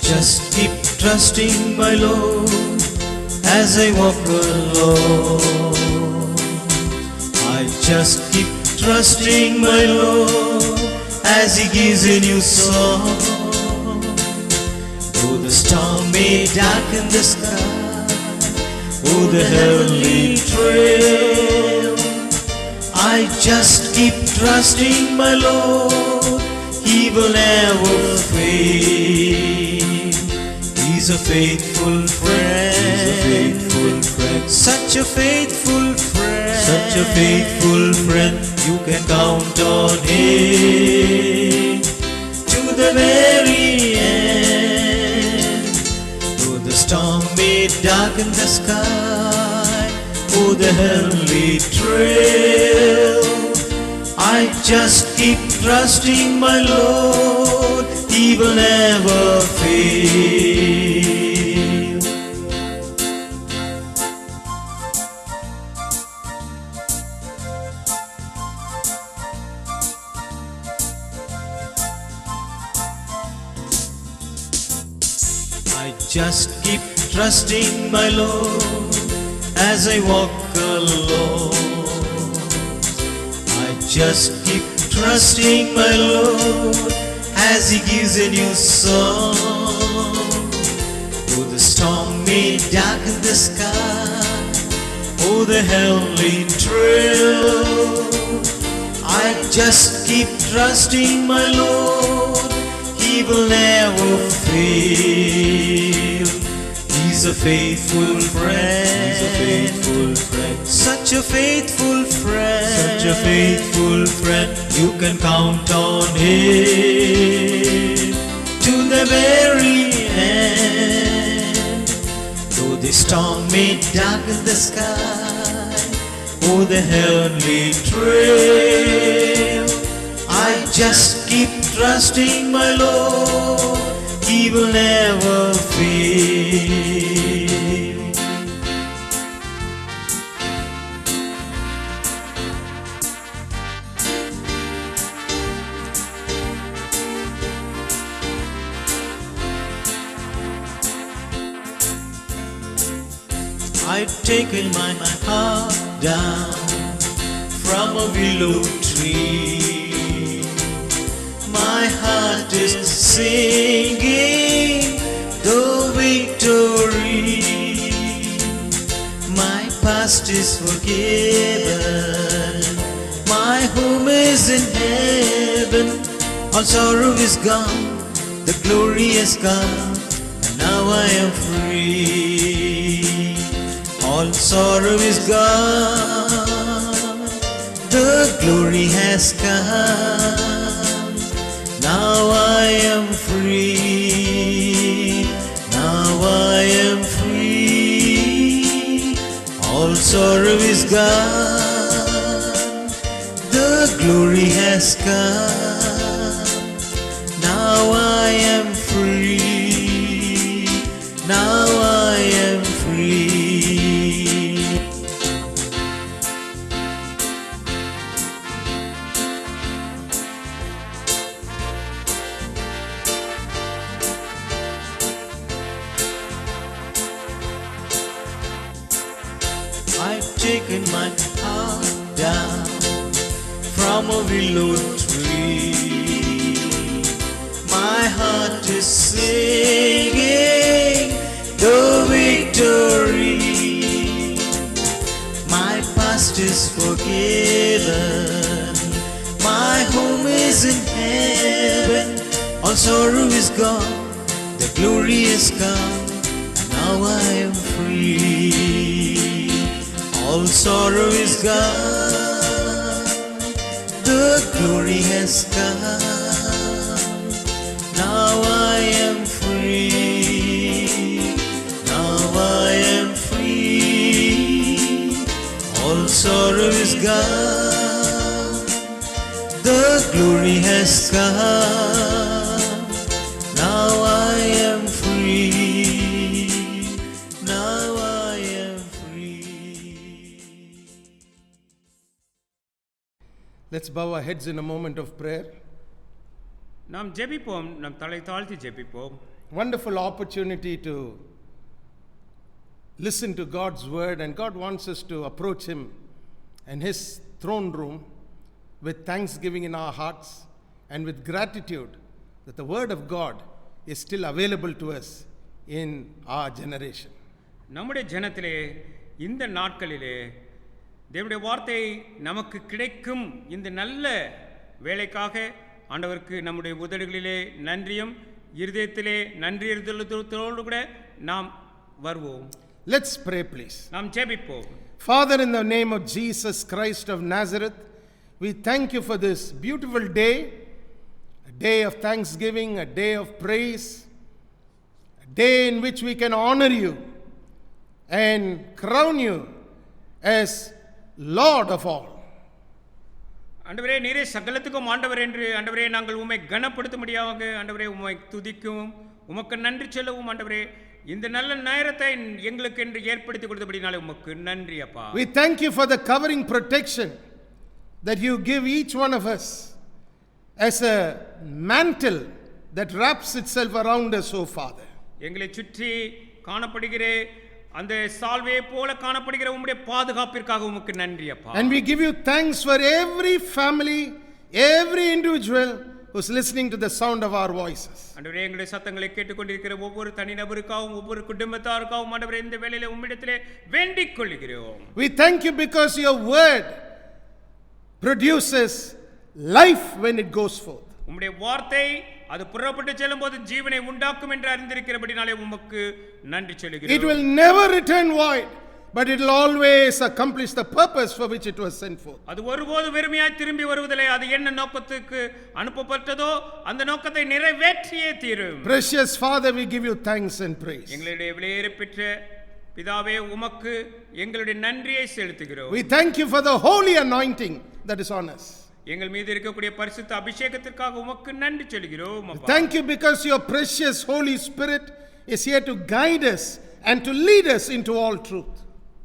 just keep trusting my Lord as I walk alone. I just keep trusting my Lord as He gives a new song. Though the storm may darken the sky, oh the heavenly trail, I just keep trusting my Lord. He will never fail. He's a faithful friend. He's a faithful friend. Such a faithful friend. Such a faithful friend. You can count on Him to the very end. Though the storm may darken the sky, oh the heavenly trail, I just keep trusting my Lord. He will never fail. I just keep trusting my Lord as I walk alone. Just keep trusting my Lord as He gives a new song. Though the storm may darken the sky, oh the heavenly trail, I just keep trusting my Lord. He will never fail. He's a faithful friend. He's a faithful friend. Such a faithful friend. Such a faithful friend. You can count on Him to the very end. Though the storm may darken the sky, oh the heavenly trail, I just keep trusting my Lord. He will never fail. I've taken my heart down from a willow tree. My heart is singing the victory. My past is forgiven. My home is in heaven. All sorrow is gone. The glory has come. And now I am free. All sorrow is gone. The glory has come. Now I am free. Now I am free. All sorrow is gone. The glory has come. Now I am free. Now I am free. I've taken my heart down from a willow tree. My heart is singing the victory. My past is forgiven. My home is in heaven. All sorrow is gone. The glory is come. And now I am free. All sorrow is gone. The glory has come. Now I am free. Now I am free. All sorrow is gone. The glory has come. Now I am free. Now I am free. Let's bow our heads in a moment of prayer. நாம் ஜெபிப்போம். நம் தலை தாழ்த்தி ஜெபிப்போம். wonderful opportunity to listen to God's word, and God wants us to approach him and his throne room with thanksgiving in our hearts and with gratitude that the word of God is still available to us in our generation. நம்முடைய ஜனத்திலே இந்த நாட்களிலே தேவனுடைய வார்த்தை நமக்கு கிடைக்கும் இந்த நல்ல வேலைக்காக ஆண்டவருக்கு நம்முடைய உதடுகளிலே நன்றியும் இருதயத்திலே நன்றி இருதயத்தோடு கூட நாம் வருவோம். Let's pray, please. நாம் ஜெபிப்போம். Father, in the name of Jesus Christ of Nazareth, we thank you for this beautiful day, a day of thanksgiving, a day of praise, a day in which we can honor you and crown you as Lord of all. ஆண்டவரே, நீரே சகலத்துக்கும் ஆண்டவர் என்று ஆண்டவரே நாங்கள் உம்மை கனப்படுத்தும்படியாக ஆண்டவரே உம்மை துதிக்கவும் உமக்கு நன்றி சொல்லவும் ஆண்டவரே இந்த நல்ல நேரத்தை எங்களுக்கு என்று ஏற்படுத்தி கொடுத்தபடினாலே உமக்கு நன்றி அப்பா. We thank you for the covering protection that you give each one of us as a mantle that wraps itself around us, O Father. எங்களை சுற்றி காணப்படுகிற அந்த சால்வையை போல காணப்படுகிற உம்முடைய பாதுகாப்பிற்காக உமக்கு நன்றி அப்பா. And we give you thanks for every family, every individual who's listening to the sound of our voices. ஆண்டவரே, எங்களுடைய சத்தங்களை கேட்டுக்கொண்டிருக்கிற ஒவ்வொரு தனிநபருக்காகவும் ஒவ்வொரு குடும்பத்தாருக்காகவும் ஆண்டவரே இந்த வேளையிலே உம்மிடத்திலே வேண்டிக் கொள்கிறோம். We thank you because your word produces life when it goes forth. உம்முடைய வார்த்தை அது புறப்பட்டு செல்லும்போது ஜீவனை உண்டாக்கும் என்று அறிந்திருக்கிறபடினாலே உமக்கு நன்றி சொல்கிறோம். It will never return void, but it will always accomplish the purpose for which it was sent forth. அது ஒருபோது வெறுமையாய் திரும்பி வருவதில்லை. அது என்ன நோக்கத்துக்கு அனுப்பப்பட்டதோ அந்த நோக்கத்தை நிறைவேற்றியே தீரும். Precious Father, we give you thanks and praise. எங்களுடைய விலையேற பெற்ற பிதாவே, உமக்கு எங்களுடைய நன்றியை செலுத்துகிறோம். We thank you for the holy anointing that is on us. எங்கள் மீது இருக்கக்கூடிய பரிசுத்த அபிஷேகத்திற்காக உமக்கு நன்றி சொல்கிறோம். Thank you because your precious Holy Spirit is here to guide us and to lead us into all truth.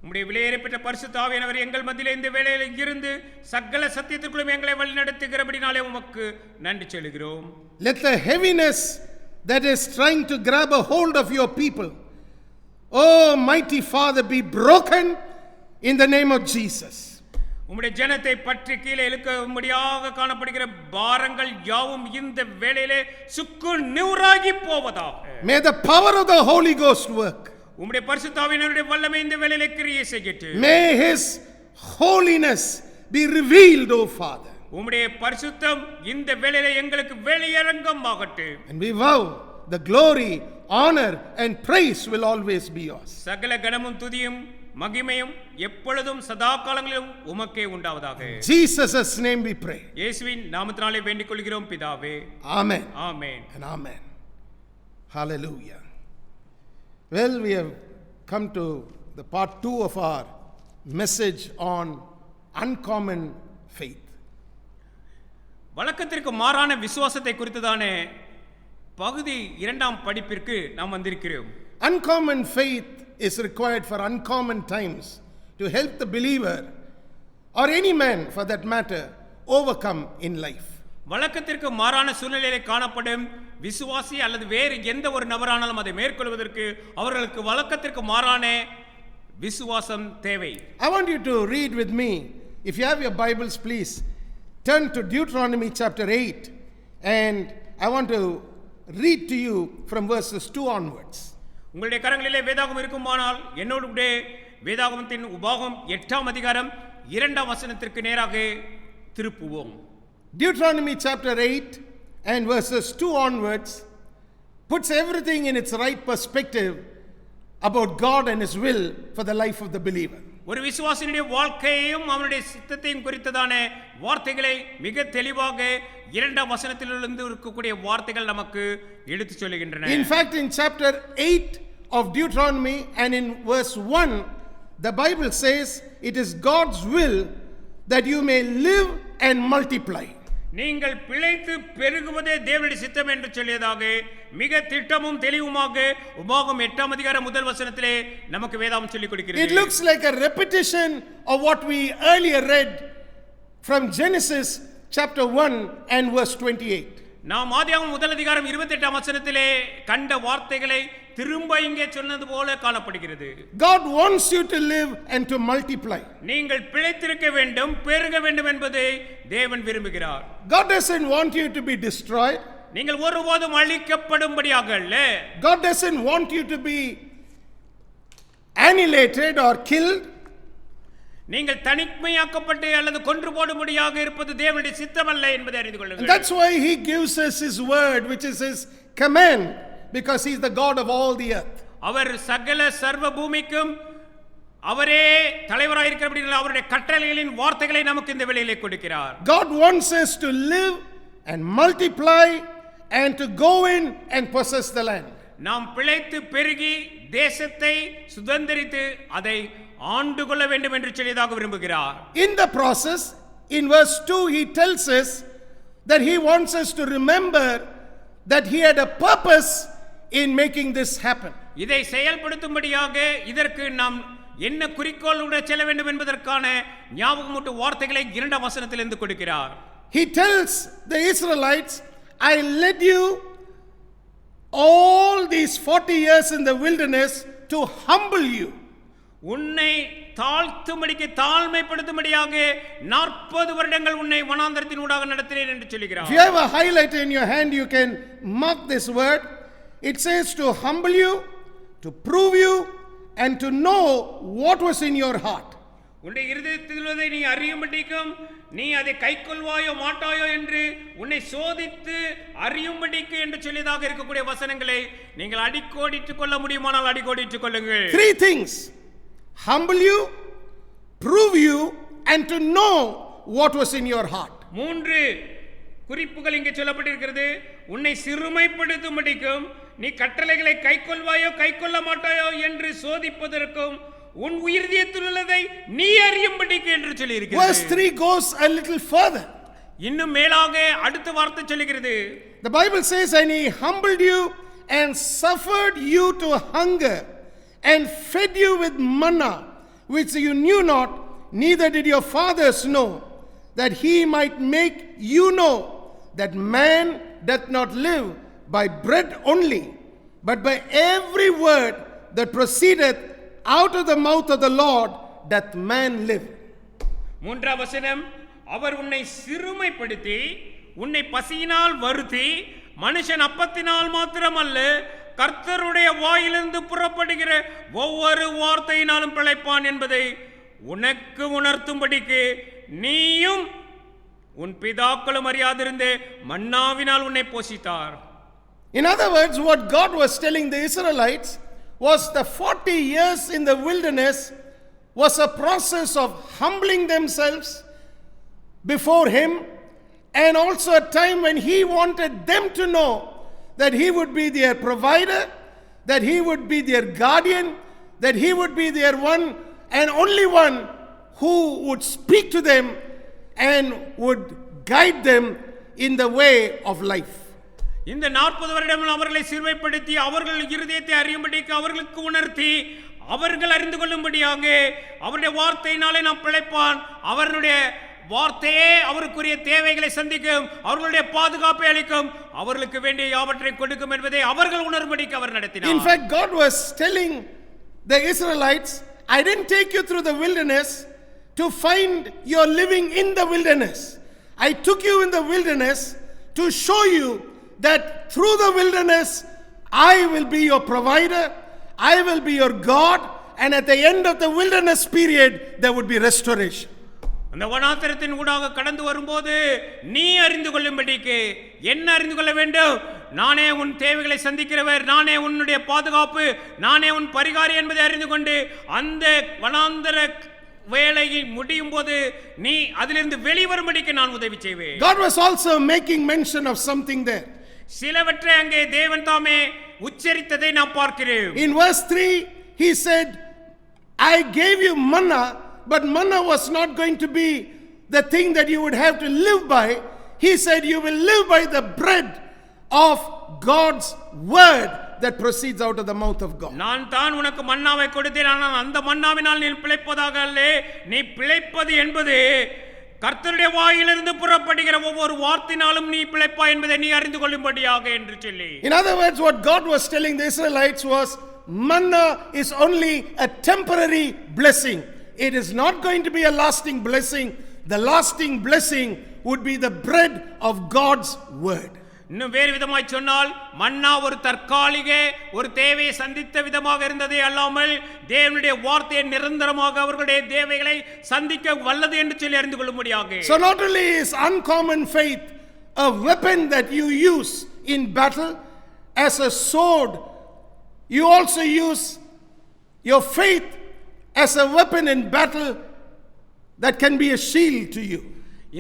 உம்முடைய விலையேற பெற்ற பரிசுத்த ஆவியானவர் எங்கள் மத்தியிலே இந்த வேளையிலே இருந்து சகல சத்தியத்திற்குள்ளும் எங்களை வழிநடத்துகிறபடினாலே உமக்கு நன்றி சொல்கிறோம். Let the heaviness that is trying to grab a hold of your people, oh mighty Father, be broken in the name of Jesus. உம்முடைய ஜனத்தை பற்றி கீழே இழுக்கும்படியாக காணப்படுகிற பாரங்கள் யாவும் இந்த வேளையிலே சுக்கு நூறாகி போவதாக. May the power of the Holy Ghost work. உம்முடைய பரிசுத்த ஆவியானவருடைய வல்லமை இந்த வேளையிலே கிரியை செய்யட்டும். May his holiness be revealed, O Father. உம்முடைய பரிசுத்தம் இந்த வேளையிலே எங்களுக்கு வெளியரங்கமாகட்டும். And we vow the glory, honor and praise will always be yours. சகல கனமும் துதியும் மகிமையும் எப்பொழுதும் சதா காலங்களிலும் உமக்கே உண்டாவதாக. Jesus' name we pray. இயேசுவின் நாமத்தினாலே வேண்டிக் கொள்கிறோம் பிதாவே. Amen. Amen. And amen. Hallelujah. Well, we have come to the part 2 of our message on uncommon faith. வழக்கத்திற்கு மாறான விசுவாசத்தை குறித்ததான பகுதி 2ஆம் படிப்பிற்கு நாம் வந்திருக்கிறோம். Uncommon faith is required for uncommon times to help the believer or any man for that matter overcome in life. வழக்கத்திற்கு மாறான சூழ்நிலையிலே காணப்படும் விசுவாசி அல்லது வேறு எந்த ஒரு நபரானாலும் அதை மேற்கொள்வதற்கு அவர்களுக்கு வழக்கத்திற்கு மாறான விசுவாசம் தேவை. I want you to read with me. If you have your Bibles, please turn to Deuteronomy chapter 8, and I want to read to you from verses 2 onwards. உங்களுடைய கரங்களிலே வேதாகமம் இருக்குமானால் என்னோடு கூட வேதாகமத்தின் உபாகம் 8ஆம் அதிகாரம் 2ஆம் வசனத்திற்கு நேராக திருப்புவோம். Deuteronomy chapter 8 and verses 2 onwards puts everything in its right perspective about God and his will for the life of the believer. ஒரு விசுவாசியுடைய வாழ்க்கையையும் அவனுடைய சித்தத்தையும் குறித்ததான வார்த்தைகளை மிக தெளிவாக 2ஆம் வசனத்திலிருந்து இருக்கக்கூடிய வார்த்தைகள் நமக்கு எடுத்து சொல்லுகின்றன. In fact, in chapter 8 of Deuteronomy and in verse 1, the Bible says it is God's will that you may live and multiply. நீங்கள் பிழைத்து பெருகுவதே தேவனுடைய சித்தம் என்று சொல்லியதாக மிக திட்டமும் தெளிவுமாக உபாகம் 8ஆம் அதிகாரம் முதல் வசனத்திலே நமக்கு வேதாகமம் சொல்லிக் கொடுக்கிறது. It looks like a repetition of what we earlier read from Genesis chapter 1 and verse 28. நாம் ஆதியாகமம் முதல் அதிகாரம் 28ஆம் வசனத்திலே கண்ட வார்த்தைகளை திரும்ப இங்கே சொன்னது போல காணப்படுகிறது. God wants you to live and to multiply. நீங்கள் பிழைத்திருக்க வேண்டும், பெருக வேண்டும் என்பதை தேவன் விரும்புகிறார். God doesn't want you to be destroyed. நீங்கள் ஒருபோதும் அழிக்கப்படும்படியாக அல்ல. God doesn't want you to be annihilated or killed. நீங்கள் தனிமையாக்கப்பட்டு அல்லது கொன்று போடும்படியாக இருப்பது தேவனுடைய சித்தமல்ல என்பதை அறிந்து And கொள்ளுங்கள். that's why he gives us his word, which is his command, because he's the God of all the earth. அவர் சகல சர்வ பூமிக்கும் அவரே தலைவராக இருக்கிறபடியால் அவருடைய கட்டளைகளின் வார்த்தைகளை நமக்கு இந்த வேளையிலே கொடுக்கிறார். God wants us to live and multiply and to go in and possess the land. நாம் பிழைத்து பெருகி தேசத்தை சுதந்தரித்து அதை ஆண்டு கொள்ள வேண்டும் என்று சொல்லியதாக விரும்புகிறார். In the process, in verse 2, he tells us that he wants us to remember that he had a purpose in making this happen. இதை செயல்படுத்தும்படியாக இதற்கு நாம் என்ன குறிக்கோளுடன் செல்ல வேண்டும் என்பதற்கான ஞாபகமூட்டும் வார்த்தைகளை 2ஆம் வசனத்திலிருந்து கொடுக்கிறார். He tells the Israelites, I led you all these 40 years in the wilderness to humble you. உன்னை தாழ்த்தும்படிக்கு தாழ்மைப்படுத்தும்படியாக 40 வருடங்கள் உன்னை வனாந்தரத்தின் ஊடாக நடத்தினேன் என்று சொல்கிறார். If you have a highlighter in your hand, you can mark this word. It says to humble you, to prove you, and to know what was in your heart. உன்னுடைய இருதயத்தில் உள்ளதை நீ அறியும்படிக்கும் நீ அதை கைக்கொள்வாயோ மாட்டாயோ என்று உன்னை சோதித்து அறியும்படிக்கு என்று சொல்லியதாக இருக்கக்கூடிய வசனங்களை நீங்கள் அடிக்கோடிட்டுக் கொள்ள முடியுமானால் அடிக்கோடிட்டுக் கொள்ளுங்கள். 3 things: humble you, prove you, and to know what was in your heart. 3 குறிப்புகள் இங்கே சொல்லப்பட்டிருக்கிறது. உன்னை சிறுமைப்படுத்தும்படிக்கும் நீ கட்டளைகளை கைக்கொள்வாயோ கைக்கொள்ள மாட்டாயோ என்று சோதிப்பதற்கும் உன் இருதயத்தில் உள்ளதை நீ அறியும்படிக்கு என்று சொல்லி இருக்கிறது. Verse 3 goes a little further. இன்னும் மேலாக அடுத்த வார்த்தை சொல்லுகிறது. The Bible says, and he humbled you and suffered you to hunger and fed you with manna which you knew not, neither did your fathers know, that he might make you know that man doth not live by bread only, but by every word that proceedeth out of the mouth of the Lord doth man live. 3ஆம் வசனம், அவர் உன்னை சிறுமைப்படுத்தி உன்னை பசியினால் வருத்தி மனுஷன் அப்பத்தினால் மாத்திரமல்ல கர்த்தருடைய வாயிலிருந்து புறப்படுகிற ஒவ்வொரு வார்த்தையினாலும் பிழைப்பான் என்பதை உனக்கு உணர்த்தும்படிக்கு நீயும் உன் பிதாக்களும் அறியாதிருந்த மன்னாவினால் உன்னை போஷித்தார். In other words, what God was telling the Israelites was the 40 years in the wilderness was a process of humbling themselves before him, and also a time when he wanted them to know that he would be their provider, that he would be their guardian, that he would be their one and only one who would speak to them and would guide them in the way of life. இந்த 40 வருடம் அவர்களை சிறுமைப்படுத்தி அவர்கள் இருதயத்தை அறியும்படிக்கு அவர்களுக்கு உணர்த்தி அவர்கள் அறிந்து கொள்ளும்படியாக அவருடைய வார்த்தையினாலே நாம் பிழைப்பான், அவருடைய வார்த்தையே அவருக்குரிய தேவைகளை சந்திக்கும், அவர்களுடைய பாதுகாப்பை அளிக்கும், அவர்களுக்கு வேண்டிய யாவற்றை கொடுக்கும் என்பதை அவர்கள் உணரும்படிக்கு அவர் நடத்தினார். In fact, God was telling the Israelites, I didn't take you through the wilderness to find your living in the wilderness. I took you in the wilderness to show you that through the wilderness I will be your provider, I will be your God, and at the end of the wilderness period there would be restoration. அந்த வனாந்தரத்தின் ஊடாக கடந்து வரும்போது நீ அறிந்து கொள்ளும்படிக்கு என்ன அறிந்து கொள்ள வேண்டும்? நானே உன் தேவைகளை சந்திக்கிறவர், நானே உன்னுடைய பாதுகாப்பு, நானே உன் பரிகாரி என்பதை அறிந்து கொண்டு அந்த வனாந்தர வேலையை முடியும் போது நீ அதிலிருந்து வெளிவரும்படிக்கு நான் உதவி செய்வேன். God was also making mention of something there. சிலவற்றை அங்கே தேவன் தாமே உச்சரித்ததை நாம் பார்க்கிறோம். In verse 3 he said, I gave you manna, but manna was not going to be the thing that you would have to live by. He said you will live by the bread of God's word that proceeds out of the mouth of God. நான் தான் உனக்கு மன்னாவை கொடுத்தேன், ஆனால் அந்த மன்னாவினால் நீ பிழைப்பதாக அல்ல, நீ பிழைப்பது என்பது கர்த்தருடைய வாயிலிருந்து புறப்படுகிற ஒவ்வொரு வார்த்தையினாலும் நீ பிழைப்பாய் என்பதை நீ அறிந்து கொள்ளும்படியாக என்று சொல்லி. In other words, what God was telling the Israelites was, manna is only a temporary blessing. It is not going to be a lasting blessing. The lasting blessing would be the bread of God's word. இன்னும் வேறு விதமாய் சொன்னால் மன்னா ஒரு தற்காலிக ஒரு தேவையை சந்தித்த விதமாக இருந்ததே அல்லாமல் தேவனுடைய வார்த்தையை நிரந்தரமாக அவர்களுடைய தேவைகளை சந்திக்க வல்லது என்று சொல்லி அறிந்து கொள்ளும்படியாக. So not only is uncommon faith a weapon that you use in battle as a sword, you also use your faith as a weapon in battle that can be a shield to you.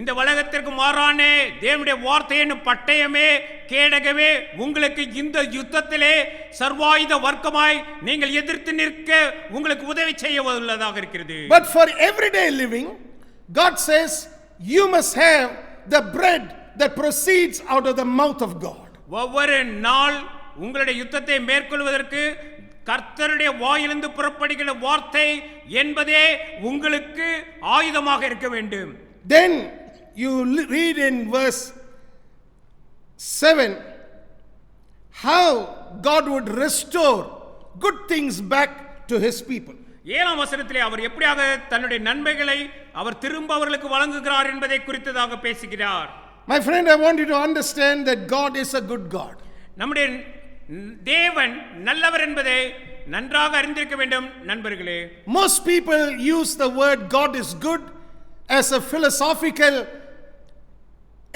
இந்த உலகத்திற்கு மாறான தேவனுடைய வார்த்தையின் பட்டயமே கேடகமே உங்களுக்கு இந்த யுத்தத்திலே சர்வாயுத வர்க்கமாய் நீங்கள் எதிர்த்து நிற்க உங்களுக்கு உதவி செய்ய உள்ளதாக இருக்கிறது. But for everyday living, God says you must have the bread that proceeds out of the mouth of God. ஒவ்வொரு நாள் உங்களுடைய யுத்தத்தை மேற்கொள்வதற்கு கர்த்தருடைய வாயிலிருந்து புறப்படுகிற வார்த்தை என்பதே உங்களுக்கு ஆயுதமாக இருக்க வேண்டும். Then you read in verse 7 how God would restore good things back to his people. ஏழாம் வசனத்திலே அவர் எப்படியாக தன்னுடைய நன்மைகளை அவர் திரும்ப அவர்களுக்கு வழங்குகிறார் என்பதை குறித்ததாக பேசுகிறார். My friend, I want you to understand that God is a good God. நம்முடைய தேவன் நல்லவர் என்பதை நன்றாக அறிந்திருக்க வேண்டும் நண்பர்களே. Most people use the word God is good as a philosophical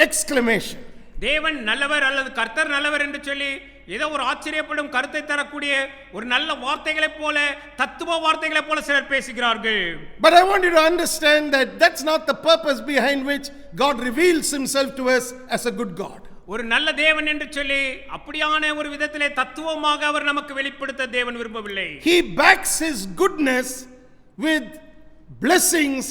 exclamation. தேவன் நல்லவர் அல்லது கர்த்தர் நல்லவர் என்று சொல்லி ஏதோ ஒரு ஆச்சரியப்படும் கருத்தை தரக்கூடிய ஒரு நல்ல வார்த்தைகளைப் போல தத்துவ வார்த்தைகளைப் போல சிலர் பேசுகிறார்கள். But I want you to understand that that's not the purpose behind which God reveals himself to us as a good God. ஒரு நல்ல தேவன் என்று சொல்லி அப்படியான ஒரு விதத்திலே தத்துவமாக அவர் நமக்கு வெளிப்படுத்த தேவன் விரும்பவில்லை. He backs his goodness with blessings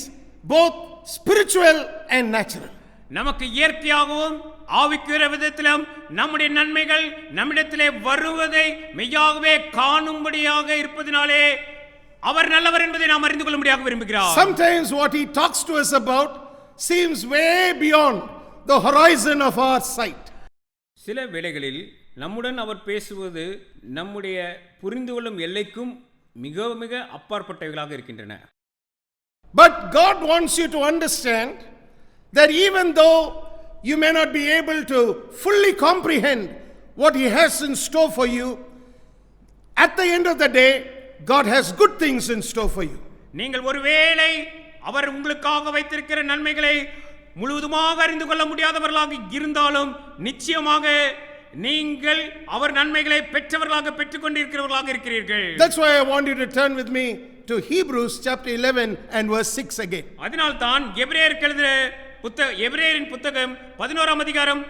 both spiritual and natural. நமக்கு இயற்கையாகவும் ஆவிக்குரிய விதத்திலும் நம்முடைய நன்மைகள் நம்மிடத்திலே வருவதை மெய்யாகவே காணும்படியாக இருப்பதினாலே அவர் நல்லவர் என்பதை நாம் அறிந்து கொள்ளும்படியாக விரும்புகிறார். Sometimes what he talks to us about seems way beyond the horizon of our sight. சில வேளைகளில் நம்முடன் அவர் பேசுவது நம்முடைய புரிந்து கொள்ளும் எல்லைக்கும் மிக மிக அப்பாற்பட்டவைகளாக இருக்கின்றன. But God wants you to understand that even though you may not be able to fully comprehend what he has in store for you, at the end of the day God has good things in store for you. நீங்கள் ஒருவேளை அவர் உங்களுக்காக வைத்திருக்கிற நன்மைகளை முழுவதுமாக அறிந்து கொள்ள முடியாதவர்களாக இருந்தாலும் நிச்சயமாக நீங்கள் அவர் நன்மைகளை பெற்றவர்களாக பெற்றுக்கொண்டிருக்கிறவர்களாக இருக்கிறீர்கள். That's why I want you to turn with me to Hebrews chapter 11 and verse 6 again. அதனால் தான் எபிரேயருக்கு எழுதின எபிரேயரின் புத்தகம் 11ஆம் அதிகாரம்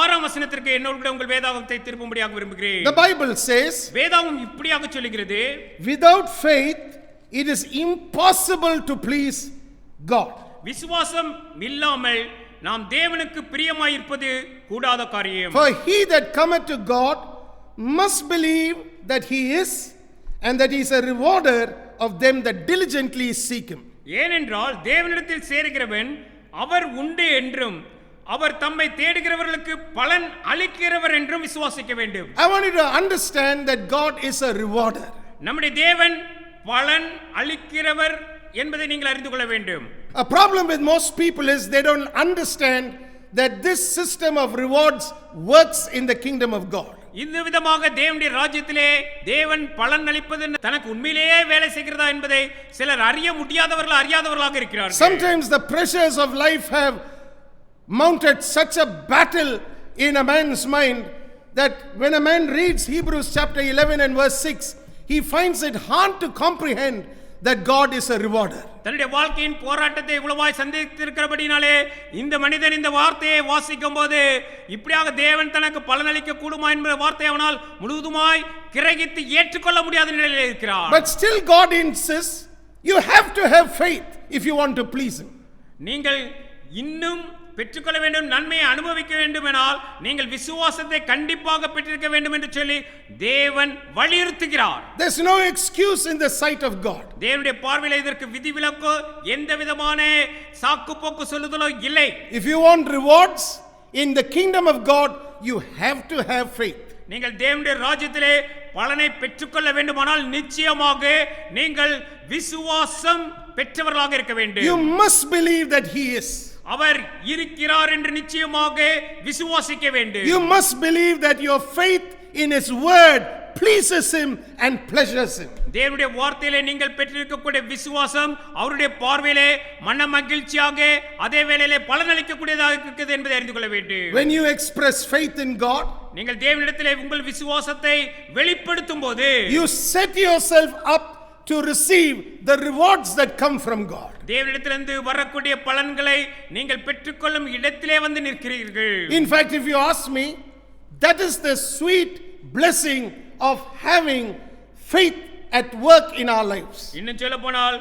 6ஆம் வசனத்திற்கு என்னோடு உங்கள் வேதாகமத்தை திருப்பும்படியாக விரும்புகிறேன். The Bible says, வேதாகம் இப்படியாக சொல்கிறது, without faith it is impossible to please God. விசுவாசம் இல்லாமல் நாம் தேவனுக்கு பிரியமாய் இருப்பது கூடாத காரியம். For he that cometh to God must believe that he is and that he is a rewarder of them that diligently seek him. ஏனென்றால் தேவனிடத்தில் சேருகிறவன் அவர் உண்டு என்றும் அவர் தம்மை தேடுகிறவர்களுக்கு பலன் அளிக்கிறவர் என்றும் விசுவாசிக்க வேண்டும். I want you to understand that God is a rewarder. நம்முடைய தேவன் பலன் அளிக்கிறவர் என்பதை நீங்கள் அறிந்து கொள்ள வேண்டும். A problem with most people is they don't understand that this system of rewards works in the kingdom of God. இந்த விதமாக தேவனுடைய ராஜ்யத்திலே தேவன் பலன் அளிப்பது தனக்கு உண்மையிலேயே வேலை செய்கிறதா என்பதை சிலர் அறியாதவர்களாக இருக்கிறார்கள். Sometimes the pressures of life have mounted such a battle in a man's mind that when a man reads Hebrews chapter 11 and verse 6, he finds it hard to comprehend that God is a rewarder. தன்னுடைய வாழ்க்கையின் போராட்டத்தை இவ்வளவாய் சந்தித்திருக்கிறபடினாலே இந்த மனிதன் இந்த வார்த்தையை வாசிக்கும் போது இப்படியாக தேவன் தனக்கு பலனளிக்க கூடுமா என்ற வார்த்தையை அவனால் முழுவதுமாய் கிரகித்து ஏற்றுக்கொள்ள முடியாத நிலையில் இருக்கிறார். But still God insists you have to have faith if you want to please him. நீங்கள் இன்னும் பெற்றுக்கொள்ள வேண்டும், நன்மையை அனுபவிக்க வேண்டுமெனால் நீங்கள் விசுவாசத்தை கண்டிப்பாக பெற்றிருக்க வேண்டும் என்று சொல்லி தேவன் வலியுறுத்துகிறார். There's no excuse in the sight of God. தேவனுடைய பார்வையில் இதற்கு விதிவிலக்கோ எந்த விதமான சாக்கு போக்கு சொல்லுதலோ இல்லை. If you want rewards in the kingdom of God, you have to have faith. நீங்கள் தேவனுடைய ராஜ்யத்திலே பலனை பெற்றுக்கொள்ள வேண்டுமானால் நிச்சயமாக நீங்கள் விசுவாசம் பெற்றவர்களாக இருக்க வேண்டும். You must believe that he is. அவர் இருக்கிறார் என்று நிச்சயமாக விசுவாசிக்க வேண்டும். You must believe that your faith in his word pleases him and pleasures him. தேவனுடைய வார்த்தையிலே நீங்கள் பெற்றிருக்கக்கூடிய விசுவாசம் அவருடைய பார்வையிலே மன மகிழ்ச்சியாக அதே வேளையிலே பலனளிக்கக்கூடியதாக இருக்கிறது என்பதை அறிந்து கொள்ள வேண்டும். When you express faith in God, நீங்கள் தேவனிடத்திலே உங்கள் விசுவாசத்தை வெளிப்படுத்தும் போது you set yourself up to receive the rewards that come from God. தேவனிடத்திலிருந்து வரக்கூடிய பலன்களை நீங்கள் பெற்றுக்கொள்ளும் இடத்திலே வந்து நிற்கிறீர்கள். In fact, if you ask me, that is the sweet blessing of having faith at work in our lives. இன்னும் சொல்ல போனால்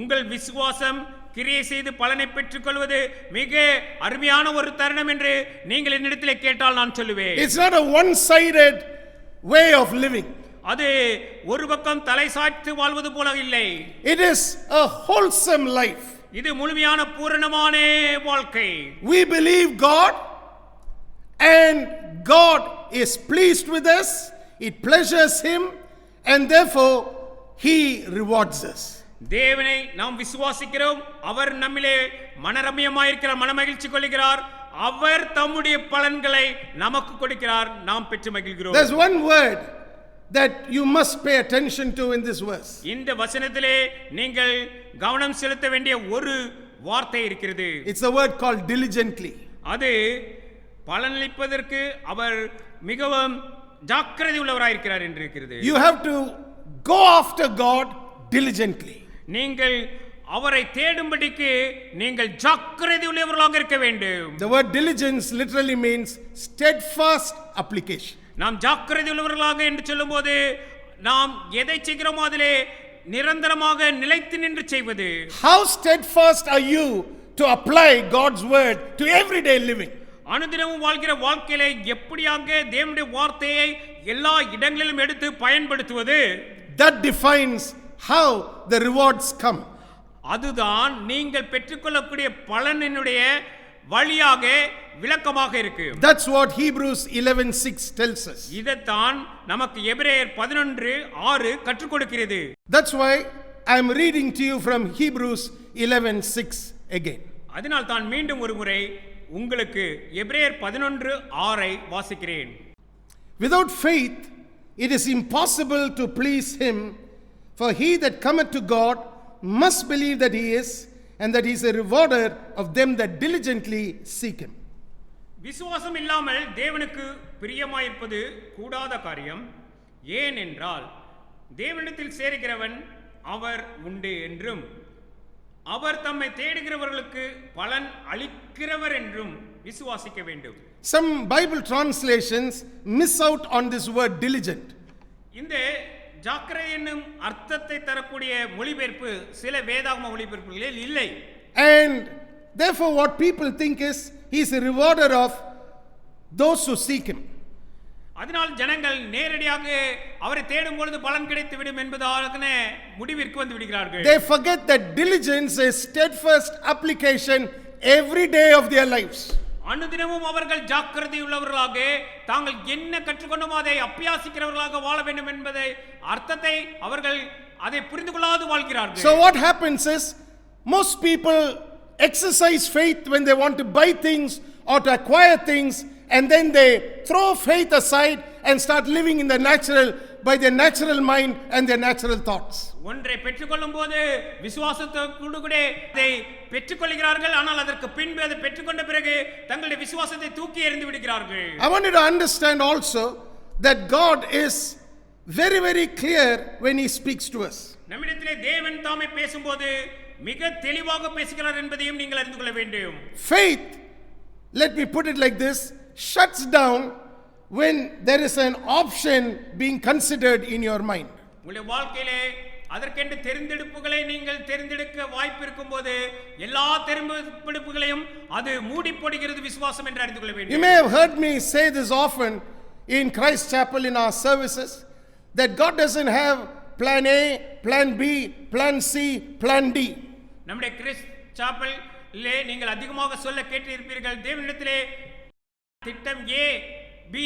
உங்கள் விசுவாசம் கிரியை செய்து பலனை பெற்றுக்கொள்வது மிக அருமையான ஒரு தருணம் என்று நீங்கள் என்னிடத்திலே கேட்டால் நான் சொல்லுவேன். It's not a one-sided way of living. அது ஒரு பக்கம் தலை சாய்த்து வாழ்வது போல இல்லை. It is a wholesome life. இது முழுமையான பூரணமான வாழ்க்கை. We believe God and God is pleased with us. It pleasures him and therefore he rewards us. தேவனை நாம் விசுவாசிக்கிறோம், அவர் நம்மிலே மனரம்யமாயிருக்கிறார், மனமகிழ்ச்சி கொள்கிறார், அவர் தம்முடைய பலன்களை நமக்கு கொடுக்கிறார், நாம் பெற்று மகிழ்கிறோம். There's one word that you must pay attention to in this verse. இந்த வசனத்திலே நீங்கள் கவனம் செலுத்த வேண்டிய ஒரு வார்த்தை இருக்கிறது. It's a word called diligently. அது பலனளிப்பதற்கு அவர் மிகவும் ஜாக்கிரதை உள்ளவராய் இருக்கிறார் என்று இருக்கிறது. You have to go after God diligently. நீங்கள் அவரை தேடும்படிக்கு நீங்கள் ஜாக்கிரதை உள்ளவர்களாக இருக்க வேண்டும். The word diligence literally means steadfast application. நாம் ஜாக்கிரதை உள்ளவர்களாக என்று சொல்லும்போது நாம் எதை செய்கிறோமோ அதிலே நிரந்தரமாக நிலைத்து நின்று செய்வது. How steadfast are you to apply God's word to everyday living? அனுதினமும் வாழ்கிற வாழ்க்கையிலே எப்படியாக தேவனுடைய வார்த்தையை எல்லா இடங்களிலும் எடுத்து பயன்படுத்துவது? That defines how the rewards come. அதுதான் நீங்கள் பெற்றுக்கொள்ளக்கூடிய பலனினுடைய வழியாக விளக்கமாக இருக்கு. That's what Hebrews 11:6 tells us. இதைத்தான் நமக்கு எபிரேயர் 11:6 கற்றுக் கொடுக்கிறது. That's why I am reading to you from Hebrews 11:6 again. அதனால் தான் மீண்டும் ஒரு முறை உங்களுக்கு எபிரேயர் 11:6 வாசிக்கிறேன். Without faith it is impossible to please him, for he that cometh to God must believe that he is, and that he is a rewarder of them that diligently seek him. விசுவாசம் இல்லாமல் தேவனுக்கு பிரியமாயிருப்பது கூடாத காரியம். ஏனென்றால் தேவனிடத்தில் சேருகிறவன் அவர் உண்டு என்றும் அவர் தம்மை தேடுகிறவர்களுக்கு பலன் அளிக்கிறவர் என்றும் விசுவாசிக்க வேண்டும். Some Bible translations miss out on this word diligent. இந்த ஜாக்கிரதை என்னும் அர்த்தத்தை தரக்கூடிய மொழிபெயர்ப்பு சில வேதாகம மொழிபெயர்ப்புகளில் இல்லை. And therefore what people think is he is a rewarder of those who seek him. அதனால் ஜனங்கள் நேரடியாக அவரை தேடும் பொழுது பலன் கிடைத்து விடும் என்பதாக முடிவிற்கு வந்து விடுகிறார்கள். They forget that diligence is steadfast application every day of their lives. அனுதினமும் அவர்கள் ஜாக்கிரதை உள்ளவர்களாக தாங்கள் என்ன கற்றுக்கொண்டோமோ அதை அபியாசிக்கிறவர்களாக வாழ வேண்டும் என்பதை அர்த்தத்தை அவர்கள் அதை புரிந்து கொள்ளாது வாழ்கிறார்கள். So what happens is most people exercise faith when they want to buy things or to acquire things, and then they throw faith aside and start living in the natural by their natural mind and their natural thoughts. ஒன்றை பெற்றுக்கொள்ளும் போது விசுவாசத்தோடு கூட அதை பெற்றுக்கொள்கிறார்கள், ஆனால் அதற்கு பின்பு அதை பெற்றுக்கொண்ட பிறகு தங்களுடைய விசுவாசத்தை தூக்கி எறிந்து விடுகிறார்கள். I want you to understand also that God is very very clear when he speaks to us. நம்மிடத்திலே தேவன் தாமே பேசும்போது மிக தெளிவாக பேசுகிறார் என்பதையும் நீங்கள் அறிந்து கொள்ள வேண்டும். Faith, let me put it like this, shuts down when there is an option being considered in your mind. உங்களுடைய வாழ்க்கையிலே அதற்கென்று தெரிந்தெடுப்புகளை நீங்கள் தெரிந்தெடுக்க வாய்ப்பு இருக்கும்போது எல்லா தெரிந்தெடுப்புகளையும் அது மூடி போடுகிறது விசுவாசம் என்று அறிந்து கொள்ள வேண்டும். You may have heard me say this often in Christ Chapel in our services, that God doesn't have plan A, plan B, plan C, plan D. நம்முடைய கிறிஸ்ட் சாப்பலிலே நீங்கள் அதிகமாக சொல்ல கேட்டிருப்பீர்கள், தேவனிடத்திலே திட்டம் A, B,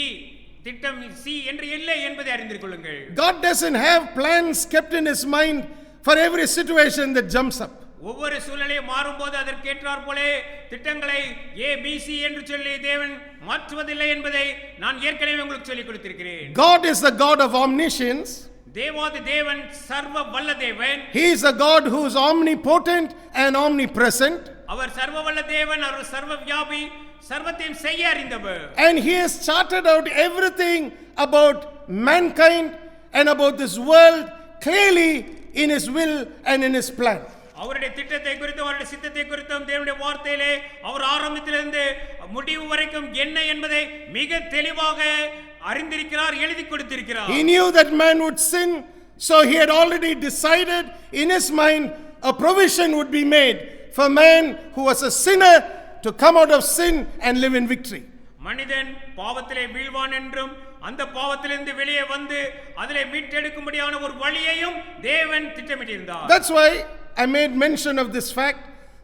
திட்டம் C என்று இல்லை என்பதை அறிந்து கொள்ளுங்கள். God doesn't have plans kept in his mind for every situation that jumps up. ஒவ்வொரு சூழ்நிலையும் மாறும்போது அதற்கேற்றார் போலே திட்டங்களை A, B, C என்று சொல்லி தேவன் மாற்றுவதில்லை என்பதை நான் ஏற்கனவே உங்களுக்கு சொல்லிக் கொடுத்திருக்கிறேன். God is the God of omniscience. தேவாதி தேவன் சர்வ வல்ல தேவன். He is a God who is omnipotent and omnipresent. அவர் சர்வ வல்ல தேவன், அவர் சர்வ வியாபி, சர்வத்தையும் செய்ய அறிந்தவர். And he has charted out everything about mankind and about this world clearly in his will and in his plan. அவருடைய திட்டத்தை குறித்தும் அவருடைய சித்தத்தை குறித்தும் தேவனுடைய வார்த்தையிலே அவர் ஆரம்பத்திலிருந்து முடிவு வரைக்கும் என்ன என்பதை மிக தெளிவாக அறிந்திருக்கிறார், எழுதி கொடுத்திருக்கிறார். He knew that man would sin, so he had already decided in his mind a provision would be made for man who was a sinner to come out of sin and live in victory. மனிதன் பாவத்திலே வீழ்வான் என்றும் அந்த பாவத்திலிருந்து வெளியே வந்து அதிலே மீட்டெடுக்கும்படியான ஒரு வழியையும் தேவன் திட்டமிட்டிருந்தார். That's why I made mention of this fact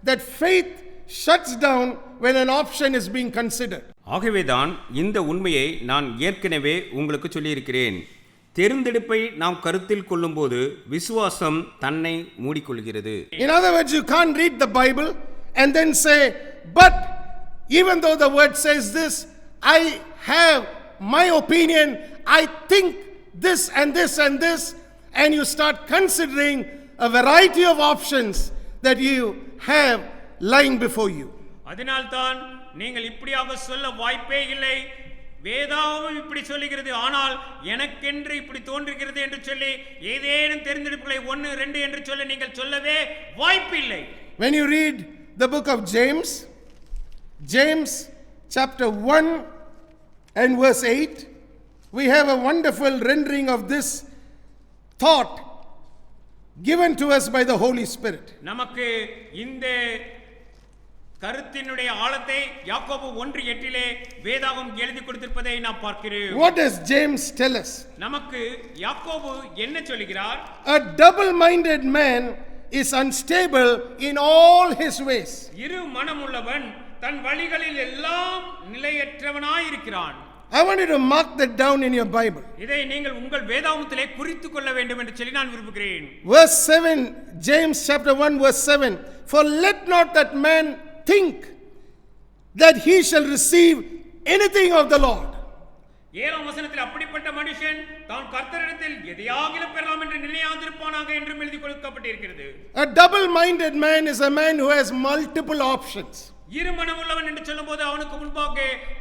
that faith shuts down when an option is being considered. ஆகவேதான் இந்த உண்மையை நான் ஏற்கனவே உங்களுக்கு சொல்லியிருக்கிறேன். தெரிந்தெடுப்பை நாம் கருத்தில் கொள்ளும்போது விசுவாசம் தன்னை மூடிக்கொள்கிறது. In other words, you can't read the Bible and then say, but even though the word says this, I have my opinion, I think this and this and this, and you start considering a variety of options that you have lying before you. அதனால்தான் நீங்கள் இப்படியாக சொல்ல வாய்ப்பே இல்லை. வேதாவும் இப்படி சொல்லுகிறது, ஆனால் எனக்கென்று இப்படி தோன்றுகிறது என்று சொல்லி ஏதேனும் தெரிந்தெடுப்புகளை 1, 2 என்று சொல்லி நீங்கள் சொல்லவே வாய்ப்பில்லை. When you read the book of James, James chapter 1 and verse 8, we have a wonderful rendering of this thought given to us by the Holy Spirit. நமக்கு இந்த கருத்தினுடைய ஆழத்தை யாக்கோபு 1:8 வேதாகம் எழுதி கொடுத்திருப்பதை நாம் பார்க்கிறோம். What does James tell us? நமக்கு யாக்கோபு என்ன சொல்கிறார்? A double-minded man is unstable in all his ways. இரு மனமுள்ளவன் தன் வழிகளில் எல்லாம் நிலையற்றவனாய் இருக்கிறான். I want you to mark that down in your Bible. இதை நீங்கள் உங்கள் வேதாகமத்திலே குறித்துக் கொள்ள வேண்டும் என்று சொல்லி நான் விரும்புகிறேன். Verse 7, James chapter 1 verse 7, for let not that man think that he shall receive anything of the Lord. 7ஆம் வசனத்தில் அப்படிப்பட்ட மனுஷன் தான் கர்த்தரிடத்தில் எதையாகிலும் பெறலாம் என்று நினையாதிருப்பானாக என்று எழுதி கொடுக்கப்பட்டிருக்கிறது. A double-minded man is a man who has multiple options. இருமனம் உள்ளவன் என்று சொல்லும்போது அவனுக்கு முன்பாக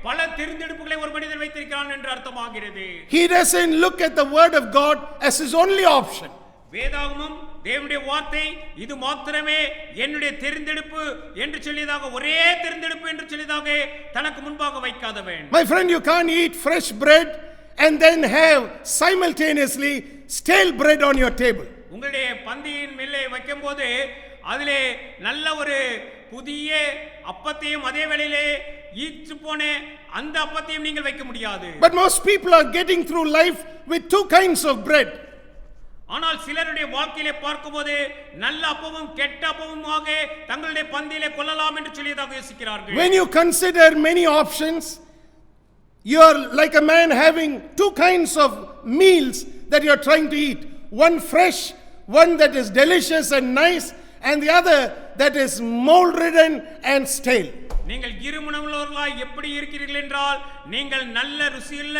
பல தெரிந்தெடுப்புகளை ஒரு மனிதன் வைத்திருக்கிறான் என்று அர்த்தமாகிறது. He doesn't look at the word of God as his only option. வேதாகமம் தேவனுடைய வார்த்தை இது மாத்திரமே என்னுடைய தெரிந்தெடுப்பு என்று சொல்லியதாக, ஒரே தெரிந்தெடுப்பு என்று சொல்லியதாக தனக்கு முன்பாக வைக்காதவன். My friend, you can't eat fresh bread and then have simultaneously stale bread on your table. உங்களுடைய பந்தியின் மேலே வைக்கும்போது அதிலே நல்ல ஒரு புதிய அப்பத்தையும் அதே வேளையிலே ஈற்று போன அந்த அப்பத்தையும் நீங்கள் வைக்க முடியாது. But most people are getting through life with two kinds of bread. ஆனால் சிலருடைய வாழ்க்கையிலே பார்க்கும்போது நல்ல அப்பமும் கெட்ட அப்பமுமாக தங்களுடைய பந்தியிலே கொள்ளலாம் என்று சொல்லியதாக யோசிக்கிறார்கள். When you consider many options, you are like a man having two kinds of meals that you are trying to eat. One fresh, one that is delicious and nice, and the other that is mold-ridden and stale. நீங்கள் இருமனமுள்ளவர்களாய் எப்படி இருக்கிறீர்கள் என்றால், நீங்கள் நல்ல ருசியுள்ள